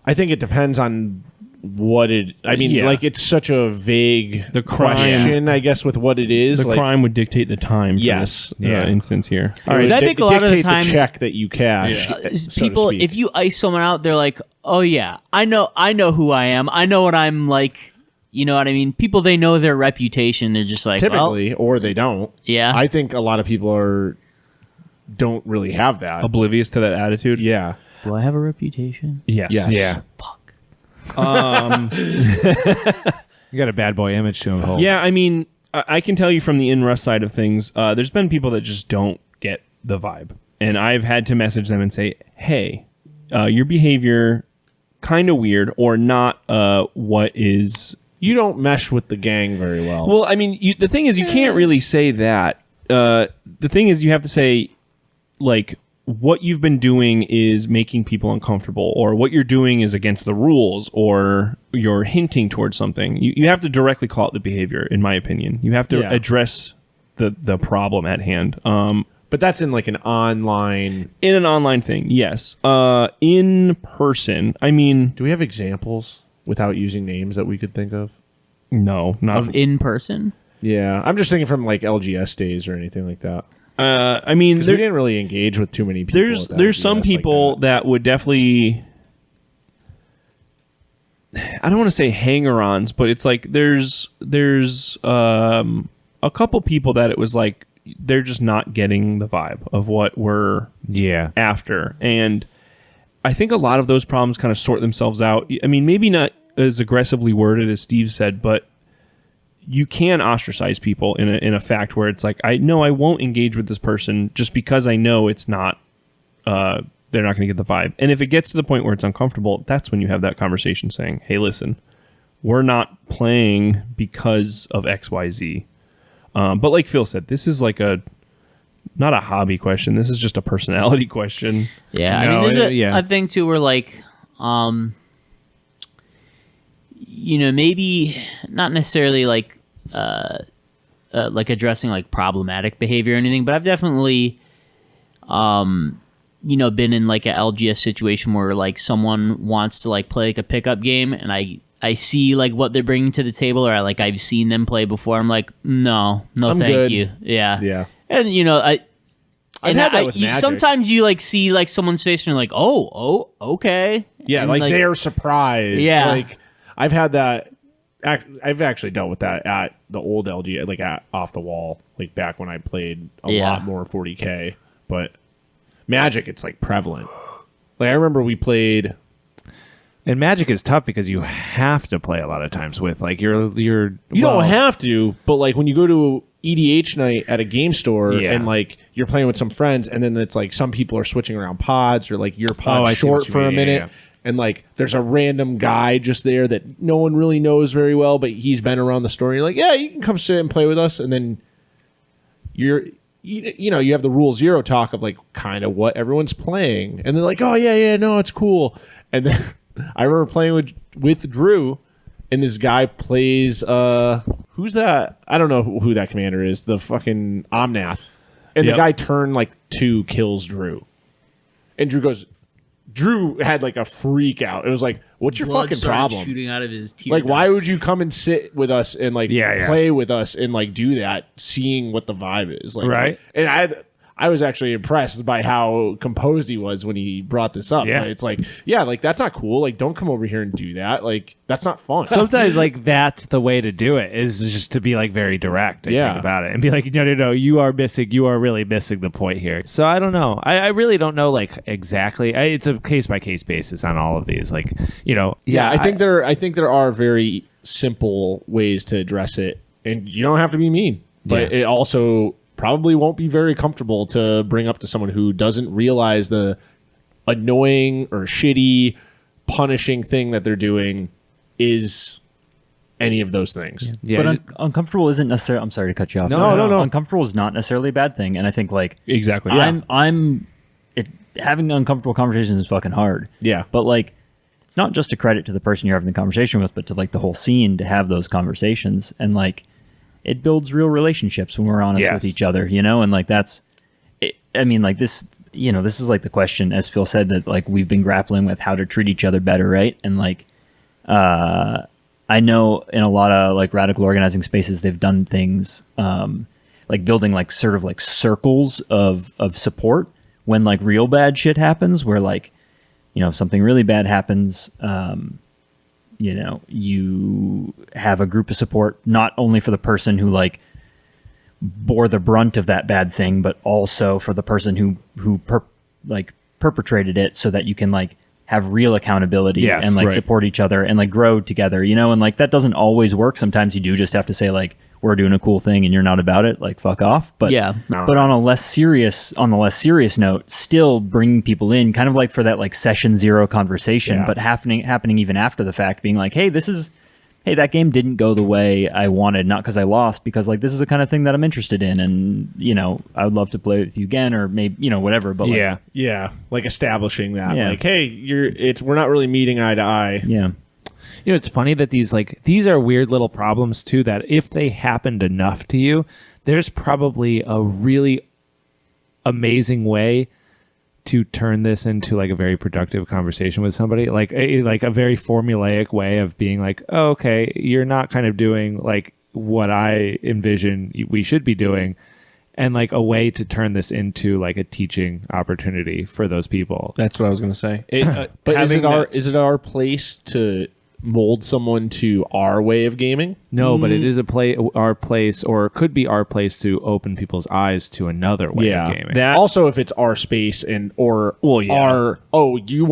I think it depends on what it. I mean, Yeah. like it's such a vague The crime- question, I guess, with what it is. The like, crime would dictate the time for Yes. this instance here. it would I think a lot of the dictate times- check that you cash. is so to people. speak. If you ice someone out, they're like, oh yeah, I know who I am. I know what I'm like. You know what I mean? People, they know their reputation. They're just like, well, typically, or they don't. yeah. I think a lot of people don't really have that. Oblivious to that attitude. Yeah. do I have a reputation? Yes. Yes. Yeah. Fuck. You got a bad boy image to him. Yeah, I mean, I can tell you from the in-rust side of things, there's been people that just don't get the vibe. And I've had to message them and say, hey, your behavior kind of weird or not what is... You don't mesh with the gang very well. Well, I mean, the thing is, you can't really say that. The thing is, you have to say, like, what you've been doing is making people uncomfortable, or what you're doing is against the rules, or you're hinting towards something, you have to directly call out the behavior, in my opinion. You have to address the problem at hand. But that's in like an online thing, yes. In person, I mean... Do we have examples without using names that we could think of? No, not... Of in person? Yeah, I'm just thinking from like LGS days or anything like that. I mean... We didn't really engage with too many people. There's some people that would definitely... I don't want to say hanger-ons, but it's like there's a couple people that it was like, they're just not getting the vibe of what we're after. And I think a lot of those problems kind of sort themselves out. I mean, maybe not as aggressively worded as Steve said, but you can ostracize people in a fact where it's like, I won't engage with this person just because I know it's not, they're not going to get the vibe. And if it gets to the point where it's uncomfortable, that's when you have that conversation saying, hey, listen, we're not playing because of XYZ. But like Phil said, this is like not a hobby question. This is just a personality question. Yeah, I mean, there's a thing too where like, maybe not necessarily like addressing like problematic behavior or anything, but I've definitely, been in like a LGS situation where like someone wants to like play like a pickup game, and I see like what they're bringing to the table, or I've seen them play before. I'm like, no, I'm thank good. you. Yeah. And I've had that with Magic. Sometimes you like see like someone's face and you're like, oh, okay. Yeah, And, like they're surprised. Yeah. Like I've had that. I've actually dealt with that at the old LG, like at Off the Wall, like back when I played a lot more 40K. But Magic, it's like prevalent. Like I remember we played. And Magic is tough because you have to play a lot of times with like you don't have to, but like when you go to EDH night at a game store and like you're playing with some friends, and then it's like some people are switching around pods, or like your pod's short for a minute, and like there's a random guy just there that no one really knows very well, but he's been around the store. And you're like, yeah, you can come sit and play with us, and then you have the Rule Zero talk of like kind of what everyone's playing, and they're like, oh yeah, no, it's cool, and then. I remember playing with Drew, and this guy plays who's that? I don't know who that commander is. The fucking Omnath, and the guy turn like 2 kills Drew, and Drew had like a freak out. It was like, what's your Blood fucking started problem? shooting out of his tear Like, why ducts. would you come and sit with us and like play with us and like do that, seeing what the vibe is, like, right? And I was actually impressed by how composed he was when he brought this up. Yeah. It's like, yeah, like that's not cool. Like, don't come over here and do that. Like, that's not fun. Sometimes like that's the way to do it, is just to be like very direct and think about it and be like, no, you are really missing the point here. So I don't know. I really don't know like exactly. It's a case by case basis on all of these. Like, I think there are very simple ways to address it, and you don't have to be mean, but it also probably won't be very comfortable to bring up to someone who doesn't realize the annoying or shitty punishing thing that they're doing is any of those things. But uncomfortable isn't necessarily. I'm sorry to cut you off. No. Uncomfortable is not necessarily a bad thing, and I think like exactly. Having uncomfortable conversations is fucking hard. Yeah, but like it's not just a credit to the person you're having the conversation with, but to like the whole scene to have those conversations, and like it builds real relationships when we're honest with each other, and like that's. I mean, like this. This is like the question, as Phil said, that like we've been grappling with how to treat each other better, right? And like, I know in a lot of like radical organizing spaces, they've done things like building like sort of like circles of support when like real bad shit happens, where like, if something really bad happens, you have a group of support, not only for the person who like bore the brunt of that bad thing, but also for the person who perpetrated it, so that you can like have real accountability and like support each other and like grow together, and like that doesn't always work. Sometimes you do just have to say like, we're doing a cool thing and you're not about it, like fuck off. But but on the less serious note, still bringing people in, kind of like for that like session zero conversation, but happening even after the fact, being like, hey, this is hey, that game didn't go the way I wanted, not because I lost, because like this is the kind of thing that I'm interested in, and I would love to play with you again, or maybe whatever. But yeah, like establishing that, Yeah. like, hey, we're not really meeting eye to eye. yeah. It's funny that these are weird little problems too, that if they happened enough to you, there's probably a really amazing way to turn this into like a very productive conversation with somebody, like a very formulaic way of being like, oh, okay, you're not kind of doing like what I envision we should be doing, and like a way to turn this into like a teaching opportunity for those people. That's what I was going to say. But is it our place to mold someone to our way of gaming? No, but it is our place, or it could be our place to open people's eyes to another way of gaming. That Also, if it's our space you want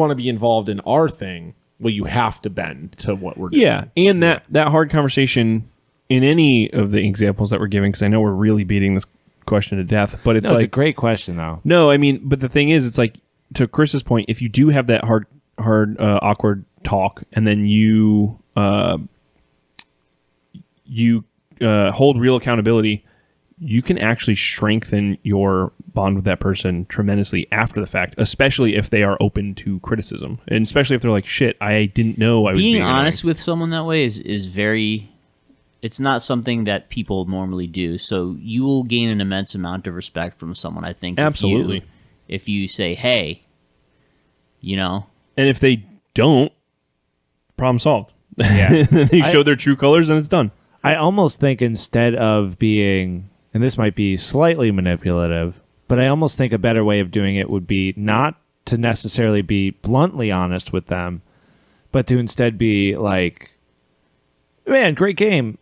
to be involved in our thing, well, you have to bend to what we're doing. Yeah, and that hard conversation in any of the examples that we're giving, because I know we're really beating this question to death, but it's it's a great question though. No, I mean, but the thing is, it's like, to Chris's point, if you do have that hard, awkward talk, and then you hold real accountability, you can actually strengthen your bond with that person tremendously after the fact, especially if they are open to criticism, and especially if they're like, shit, I didn't know I was being honest with someone that way is very, it's not something that people normally do. So you will gain an immense amount of respect from someone, I think. Absolutely. If you say, hey, and if they don't, problem solved. Yeah. They show their true colors and it's done. I almost think instead of being, and this might be slightly manipulative, but I almost think a better way of doing it would be not to necessarily be bluntly honest with them, but to instead be like, man, great game.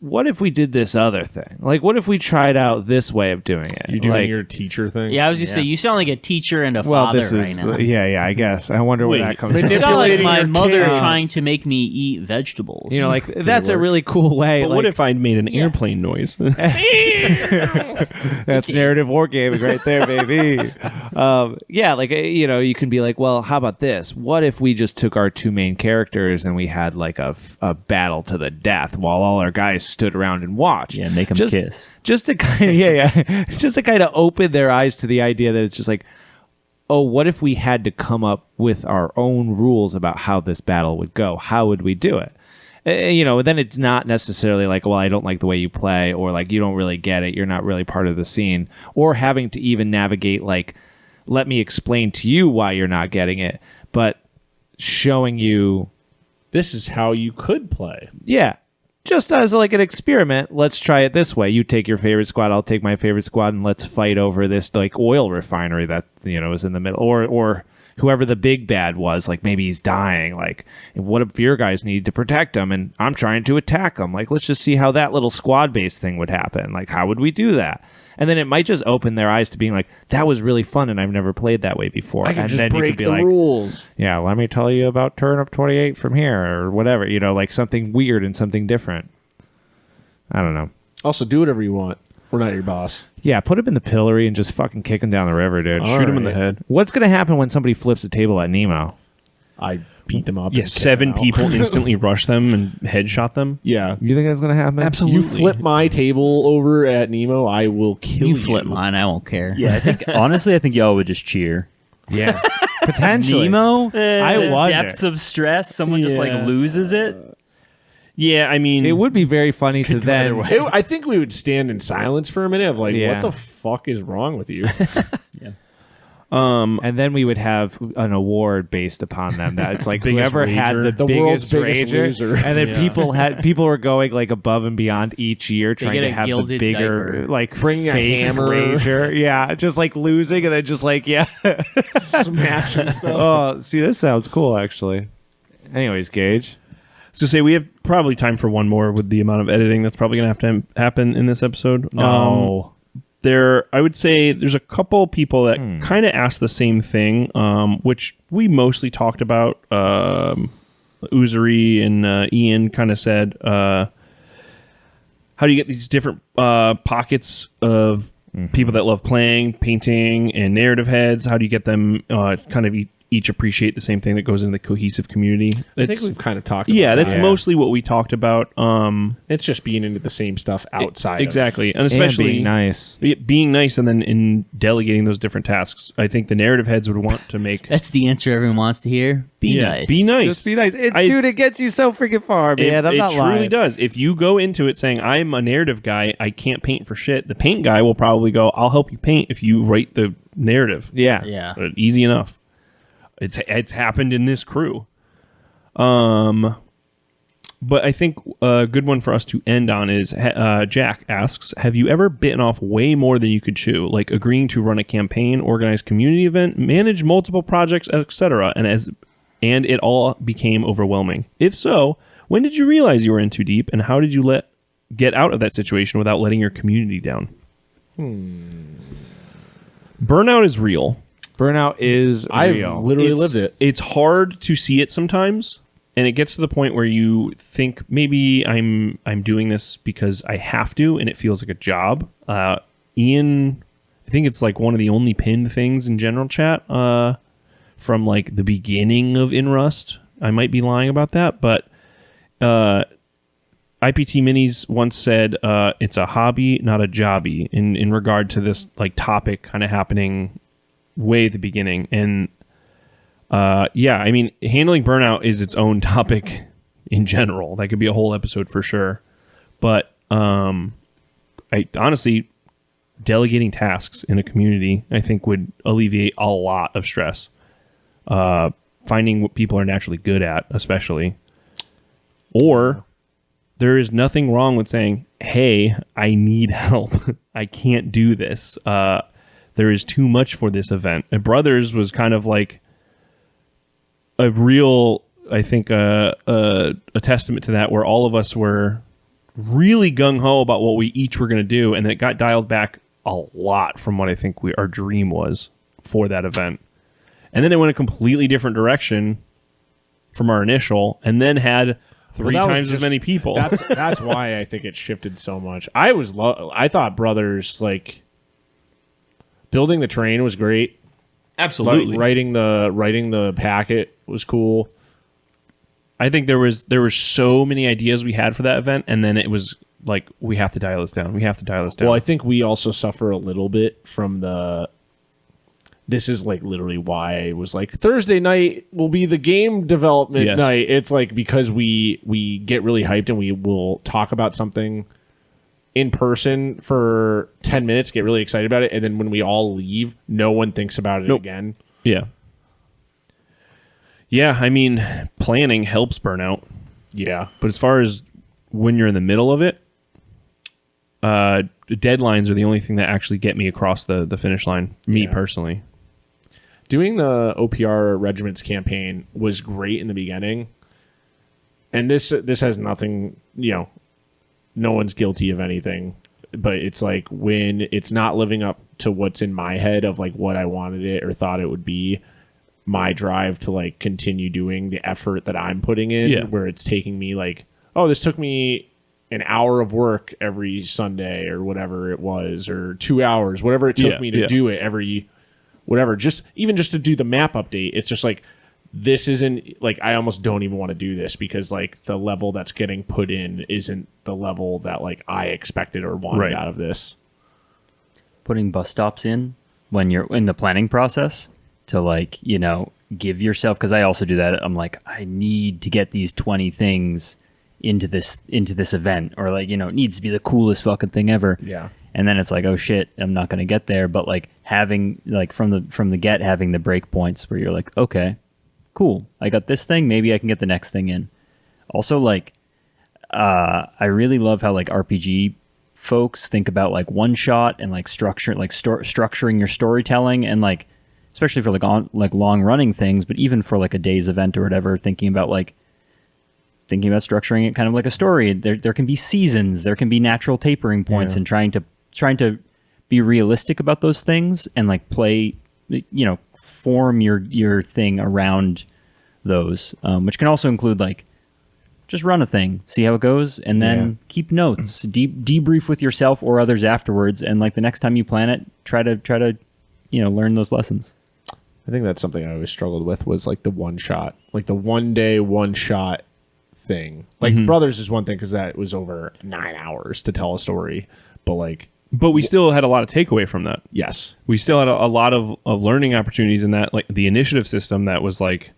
What if we did this other thing? Like, what if we tried out this way of doing it? You're doing like, your teacher thing? Yeah, I was just saying, you sound like a teacher and a father right now. Yeah, I guess. I wonder where that comes from. You sound like my mother kid. trying to make me eat vegetables. Like, that's a really cool way. But like, what if I'd made an airplane noise? That's narrative wargaming right there, baby. You can be like, well, how about this? What if we just took our two main characters and we had like a battle to the death while all our guys stood around and watched? Yeah, make them kiss. Just to kind of, just to kind of open their eyes to the idea that it's just like, oh, what if we had to come up with our own rules about how this battle would go? How would we do it? Then it's not necessarily like, well, I don't like the way you play, or like, you don't really get it, you're not really part of the scene, or having to even navigate like, let me explain to you why you're not getting it, but showing you, This is how you could play. yeah, just as like an experiment, let's try it this way. You take your favorite squad, I'll take my favorite squad, and let's fight over this like oil refinery that is in the middle, or whoever the big bad was, like maybe he's dying. Like, what if your guys need to protect him, and I'm trying to attack him? Like, let's just see how that little squad based thing would happen. Like, how would we do that? And then it might just open their eyes to being like, that was really fun, and I've never played that way before. I can and just then break you the could be like, rules. yeah, let me tell you about turnip 28 from here, or whatever. Like something weird and something different. I don't know. Also, do whatever you want. We're not your boss. Yeah, put him in the pillory and just fucking kick him down the river, dude. Shoot him in the head. What's going to happen when somebody flips a table at Nemo? I beat them up. Yeah, and kick 7 them out. people instantly rush them and headshot them. Yeah. You think that's going to happen? Absolutely. You flip my table over at Nemo, I will kill you. You flip mine, I won't care. Yeah, I think honestly, I think y'all would just cheer. Yeah. Potentially. Nemo, I wonder. depths of stress, someone just like loses it. Yeah, I mean, It would be very funny to then... I think we would stand in silence for a minute of like, Yeah. what the fuck is wrong with you? And then we would have an award based upon them. That it's like Biggest whoever had rager. the world's biggest biggest rager. loser. And then people were going like above and beyond each year, trying get to a have the gilded bigger, diaper. like Bring a fake hammer. rager. Yeah, just like losing and then just like Smashing stuff. Oh, see, this sounds cool actually. Anyways, Gage. So say we have probably time for one more with the amount of editing that's probably going to have to happen in this episode. I would say there's a couple people that kind of asked the same thing, which we mostly talked about. Uzuri and Ian kind of said, how do you get these different pockets of people that love playing, painting, and narrative heads? How do you get them kind of each appreciate the same thing that goes into the cohesive community. I think we've kind of talked about yeah, that's that. mostly what we talked about. It's just being into the same stuff outside. Exactly. And especially being nice. Being nice and then in delegating those different tasks. I think the narrative heads would want to make That's the answer everyone wants to hear. Be nice. Be nice. Just be nice. I- Dude, it gets you so freaking far, man. I'm it not truly lying. does. If you go into it saying, I'm a narrative guy, I can't paint for shit, the paint guy will probably go, I'll help you paint if you write the narrative. Yeah. Yeah. Easy enough. It's happened in this crew. But I think a good one for us to end on is Jack asks, have you ever bitten off way more than you could chew, like agreeing to run a campaign, organize community event, manage multiple projects, etc., and it all became overwhelming? If so, when did you realize you were in too deep, and how did you get out of that situation without letting your community down? Burnout is real. Burnout is I've real. literally lived it. It's hard to see it sometimes, and it gets to the point where you think maybe I'm doing this because I have to, and it feels like a job. Ian, I think it's like one of the only pinned things in general chat from like the beginning of In Rust. I might be lying about that, but IPT Minis once said it's a hobby, not a jobby, in regard to this like topic kind of happening way at the beginning. And yeah, I mean, handling burnout is its own topic in general. That could be a whole episode for sure. But I honestly, delegating tasks in a community, I think would alleviate a lot of stress. Finding what people are naturally good at, especially. Or there is nothing wrong with saying, hey, I need help. I can't do this. There is too much for this event. And Brothers was kind of like a real, I think, a testament to that, where all of us were really gung-ho about what we each were going to do, and then it got dialed back a lot from what I think our dream was for that event. And then it went a completely different direction from our initial, and then had three that was times as just- many people. That's why I think it shifted so much. I thought Brothers, like, building the train was great. Absolutely. Writing the packet was cool. I think there were so many ideas we had for that event, and then it was like, we have to dial this down. We have to dial this down. Well, I think we also suffer a little bit from this is like literally why I was like, Thursday night will be the game development Yes. night. It's like because we get really hyped and we will talk about something in person for 10 minutes, get really excited about it, and then when we all leave, no one thinks about it again. Yeah. Yeah, I mean, planning helps burnout. Yeah. But as far as when you're in the middle of it, deadlines are the only thing that actually get me across the finish line, me personally. Doing the OPR Regiments campaign was great in the beginning. And this has nothing, no one's guilty of anything. But it's like when it's not living up to what's in my head of like what I wanted it or thought it would be, my drive to like continue doing the effort that I'm putting in, where it's taking me like, oh, this took me an hour of work every Sunday or whatever it was, or 2 hours, whatever it took me to do it every, whatever, just to do the map update. It's just like, this isn't like, I almost don't even want to do this because like the level that's getting put in isn't the level that like I expected or wanted out of this. Putting bus stops in when you're in the planning process to like, give yourself, because I also do that. I'm like, I need to get these 20 things into this event, or like, it needs to be the coolest fucking thing ever. Yeah. And then it's like, oh shit, I'm not going to get there. But like having like from the get, having the break points where you're like, okay, cool, I got this thing, maybe I can get the next thing in. Also, like, I really love how like RPG folks think about like one shot and like structuring your storytelling, and like especially for like long running things, but even for like a day's event or whatever, thinking about structuring it kind of like a story. There can be seasons, there can be natural tapering points, and trying to be realistic about those things and like play, form your thing around those, which can also include like just run a thing, see how it goes, and then keep notes, debrief with yourself or others afterwards, and like the next time you plan it, try to learn those lessons. I think that's something I always struggled with was like the one shot, like the 1 day, one shot thing. Like Brothers is one thing because that was over 9 hours to tell a story. But we still had a lot of takeaway from that. yes. We still had a lot of learning opportunities in that, like the initiative system that was like,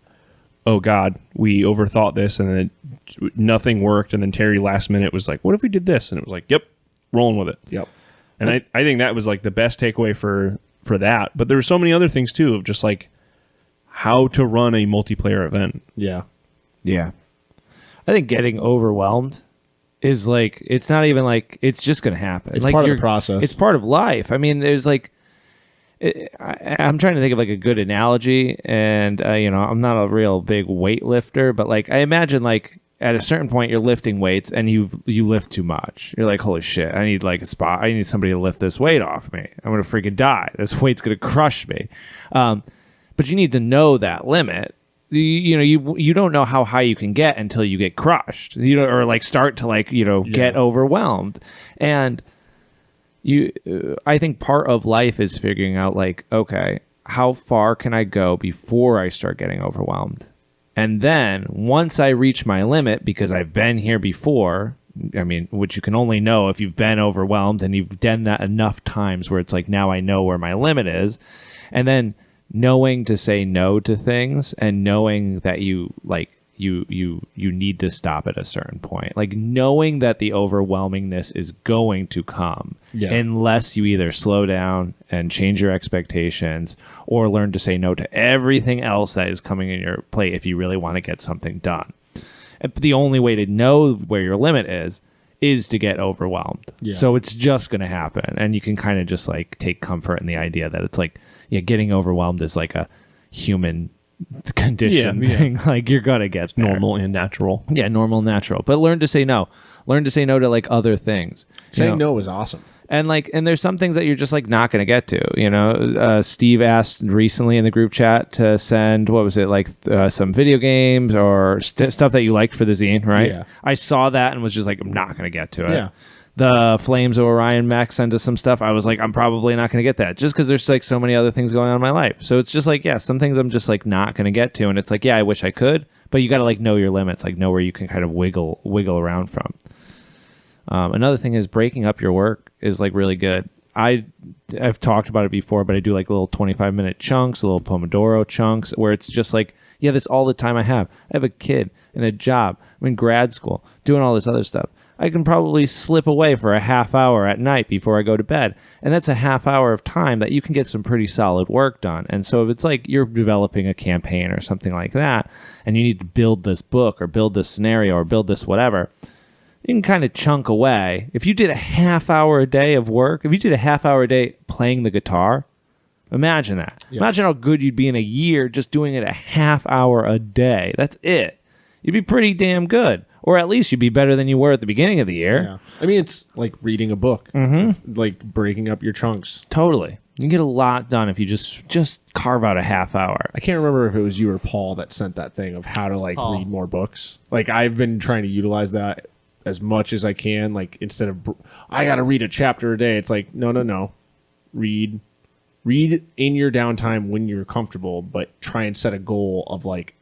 oh God, we overthought this and then nothing worked. And then Terry last minute was like, what if we did this? And it was like, yep, rolling with it. Yep. And I think that was like the best takeaway for that. But there were so many other things too, of just like how to run a multiplayer event. Yeah. Yeah. I think getting overwhelmed is like, it's not even like, it's just going to happen. It's like part of the process. It's part of life. I mean, there's like, I'm trying to think of like a good analogy, and I'm not a real big weightlifter, but like I imagine like at a certain point you're lifting weights and you lift too much. You're like, holy shit, I need like a spot. I need somebody to lift this weight off me. I'm gonna freaking die. This weight's gonna crush me. But you need to know that limit. You don't know how high you can get until you get crushed. Or like start to like get overwhelmed. And I think part of life is figuring out like, okay, how far can I go before I start getting overwhelmed? And then once I reach my limit, because I've been here before, I mean, which you can only know if you've been overwhelmed and you've done that enough times where it's like, now I know where my limit is. And then knowing to say no to things and knowing that you need to stop at a certain point, like knowing that the overwhelmingness is going to come unless you either slow down and change your expectations or learn to say no to everything else that is coming in your plate if you really want to get something done. And the only way to know where your limit is to get overwhelmed. So it's just going to happen, and you can kind of just like take comfort in the idea that it's like, getting overwhelmed is like a human condition thing. Like you're gonna get there. Normal and natural. Yeah, normal and natural. But learn to say no. Learn to say no to like other things. Saying no is awesome. And there's some things that you're just like not gonna get to. Steve asked recently in the group chat to send some video games or stuff that you liked for the zine, right? Yeah. I saw that and was just like, I'm not gonna get to it. Yeah. The Flames of Orion Mac sent us some stuff. I was like, I'm probably not going to get that just because there's like so many other things going on in my life. So it's just like, some things I'm just like not going to get to. And it's like, I wish I could, but you got to like know your limits, like know where you can kind of wiggle around from. Another thing is breaking up your work is like really good. I've talked about it before, but I do like little 25-minute chunks, little Pomodoro chunks where it's just like, that's all the time I have. I have a kid and a job. I'm in grad school doing all this other stuff. I can probably slip away for a half hour at night before I go to bed. And that's a half hour of time that you can get some pretty solid work done. And so if it's like you're developing a campaign or something like that, and you need to build this book or build this scenario or build this whatever, you can kind of chunk away. If you did a half hour a day of work, if you did a half hour a day playing the guitar, imagine that. Yeah. Imagine how good you'd be in a year just doing it a half hour a day. That's it. You'd be pretty damn good. Or at least you'd be better than you were at the beginning of the year. Yeah. I mean, it's like reading a book, like breaking up your chunks. Totally. You can get a lot done if you just carve out a half hour. I can't remember if it was you or Paul that sent that thing of how to like read more books. Like I've been trying to utilize that as much as I can. Like instead of I got to read a chapter a day, it's like no. Read in your downtime when you're comfortable, but try and set a goal of like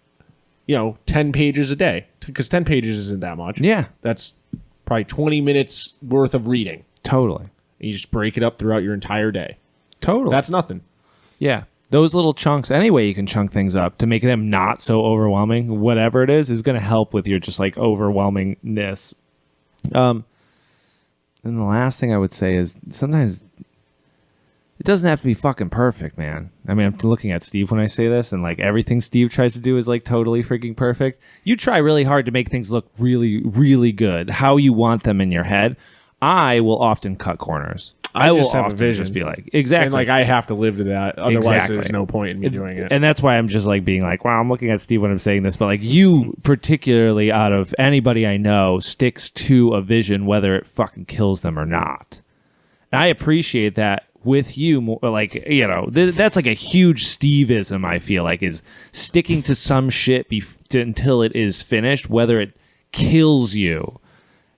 10 pages a day, because 10 pages isn't that much. Yeah. That's probably 20 minutes worth of reading. Totally. And you just break it up throughout your entire day. Totally. That's nothing. Yeah. Those little chunks, any way you can chunk things up to make them not so overwhelming, whatever it is going to help with your just like overwhelmingness. And the last thing I would say is sometimes it doesn't have to be fucking perfect, man. I mean, I'm looking at Steve when I say this, and like everything Steve tries to do is like totally freaking perfect. You try really hard to make things look really, really good, how you want them in your head. I will often cut corners. I will just have often a vision. just be like, exactly. And like I have to live to that. Otherwise, Exactly. there's no point in me doing it. And that's why I'm just like being like, wow, I'm looking at Steve when I'm saying this, but like you particularly out of anybody I know sticks to a vision, whether it fucking kills them or not. And I appreciate that. With you, like, that's like a huge Steve-ism, I feel like, is sticking to some shit until it is finished, whether it kills you.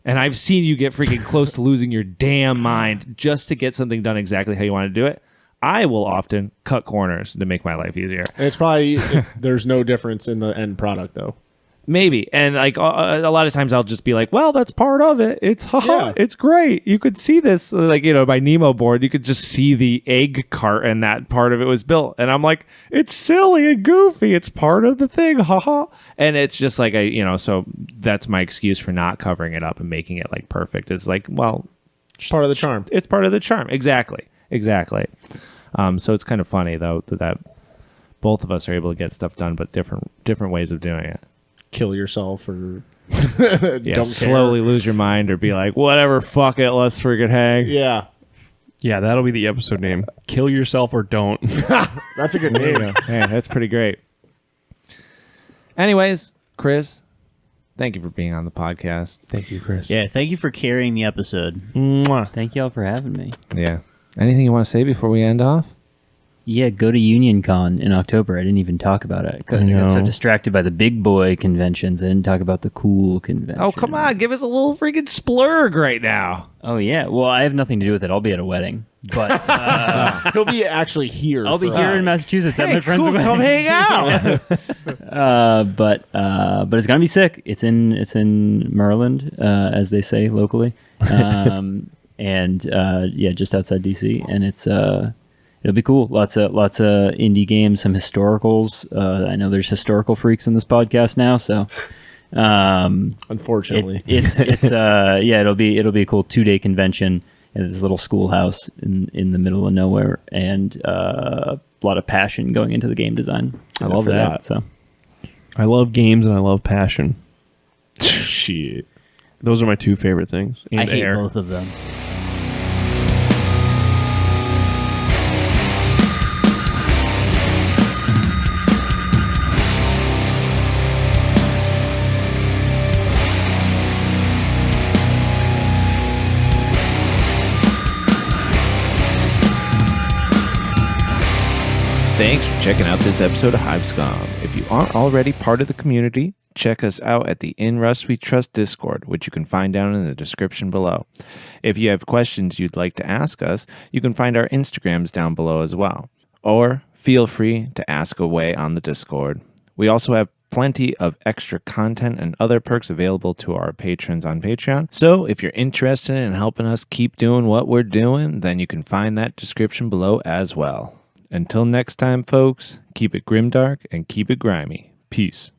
And I've seen you get freaking close to losing your damn mind just to get something done exactly how you want to do it. I will often cut corners to make my life easier. And it's probably there's no difference in the end product though. Maybe. And like a lot of times I'll just be like, well, that's part of it. It's it's great. You could see this, like, my Nemo board, you could just see the egg cart and that part of it was built. And I'm like, it's silly and goofy. It's part of the thing. Haha. And it's just like, so that's my excuse for not covering it up and making it like perfect. It's like, well, It's part of the charm. it's part of the charm. Exactly. So it's kind of funny though that both of us are able to get stuff done, but different ways of doing it. Kill yourself or Yeah, slowly lose your mind or be like, whatever, fuck it, let's freaking hang. Yeah. Yeah, that'll be the episode name. Kill yourself or don't. That's a good name. Hey, that's pretty great. Anyways, Chris, thank you for being on the podcast. Thank you, Chris. Yeah, thank you for carrying the episode. Mwah. Thank y'all for having me. Yeah. Anything you want to say before we end off? Yeah, go to UnionCon in October. I didn't even talk about it. I got so distracted by the big boy conventions. I didn't talk about the cool convention. Oh, come on. Give us a little freaking splurg right now. Oh, yeah. Well, I have nothing to do with it. I'll be at a wedding. But He'll be actually here. I'll be here in Massachusetts at my friend's wedding. Come hang out. But it's gonna be sick. It's in Maryland, as they say locally, and just outside DC, and it'll be cool. Lots of indie games, some historicals. I know there's historical freaks in this podcast now, so Unfortunately. it'll be a cool 2-day convention in this little schoolhouse in the middle of nowhere, and a lot of passion going into the game design. I love that. So I love games and I love passion. Shit. Those are my two favorite things. And I hate air. both of them. Thanks for checking out this episode of Hive Scum. If you aren't already part of the community, check us out at the In Rust We Trust Discord, which you can find down in the description below. If you have questions you'd like to ask us, you can find our Instagrams down below as well. Or feel free to ask away on the Discord. We also have plenty of extra content and other perks available to our patrons on Patreon. So if you're interested in helping us keep doing what we're doing, then you can find that description below as well. Until next time, folks, keep it grimdark and keep it grimy. Peace.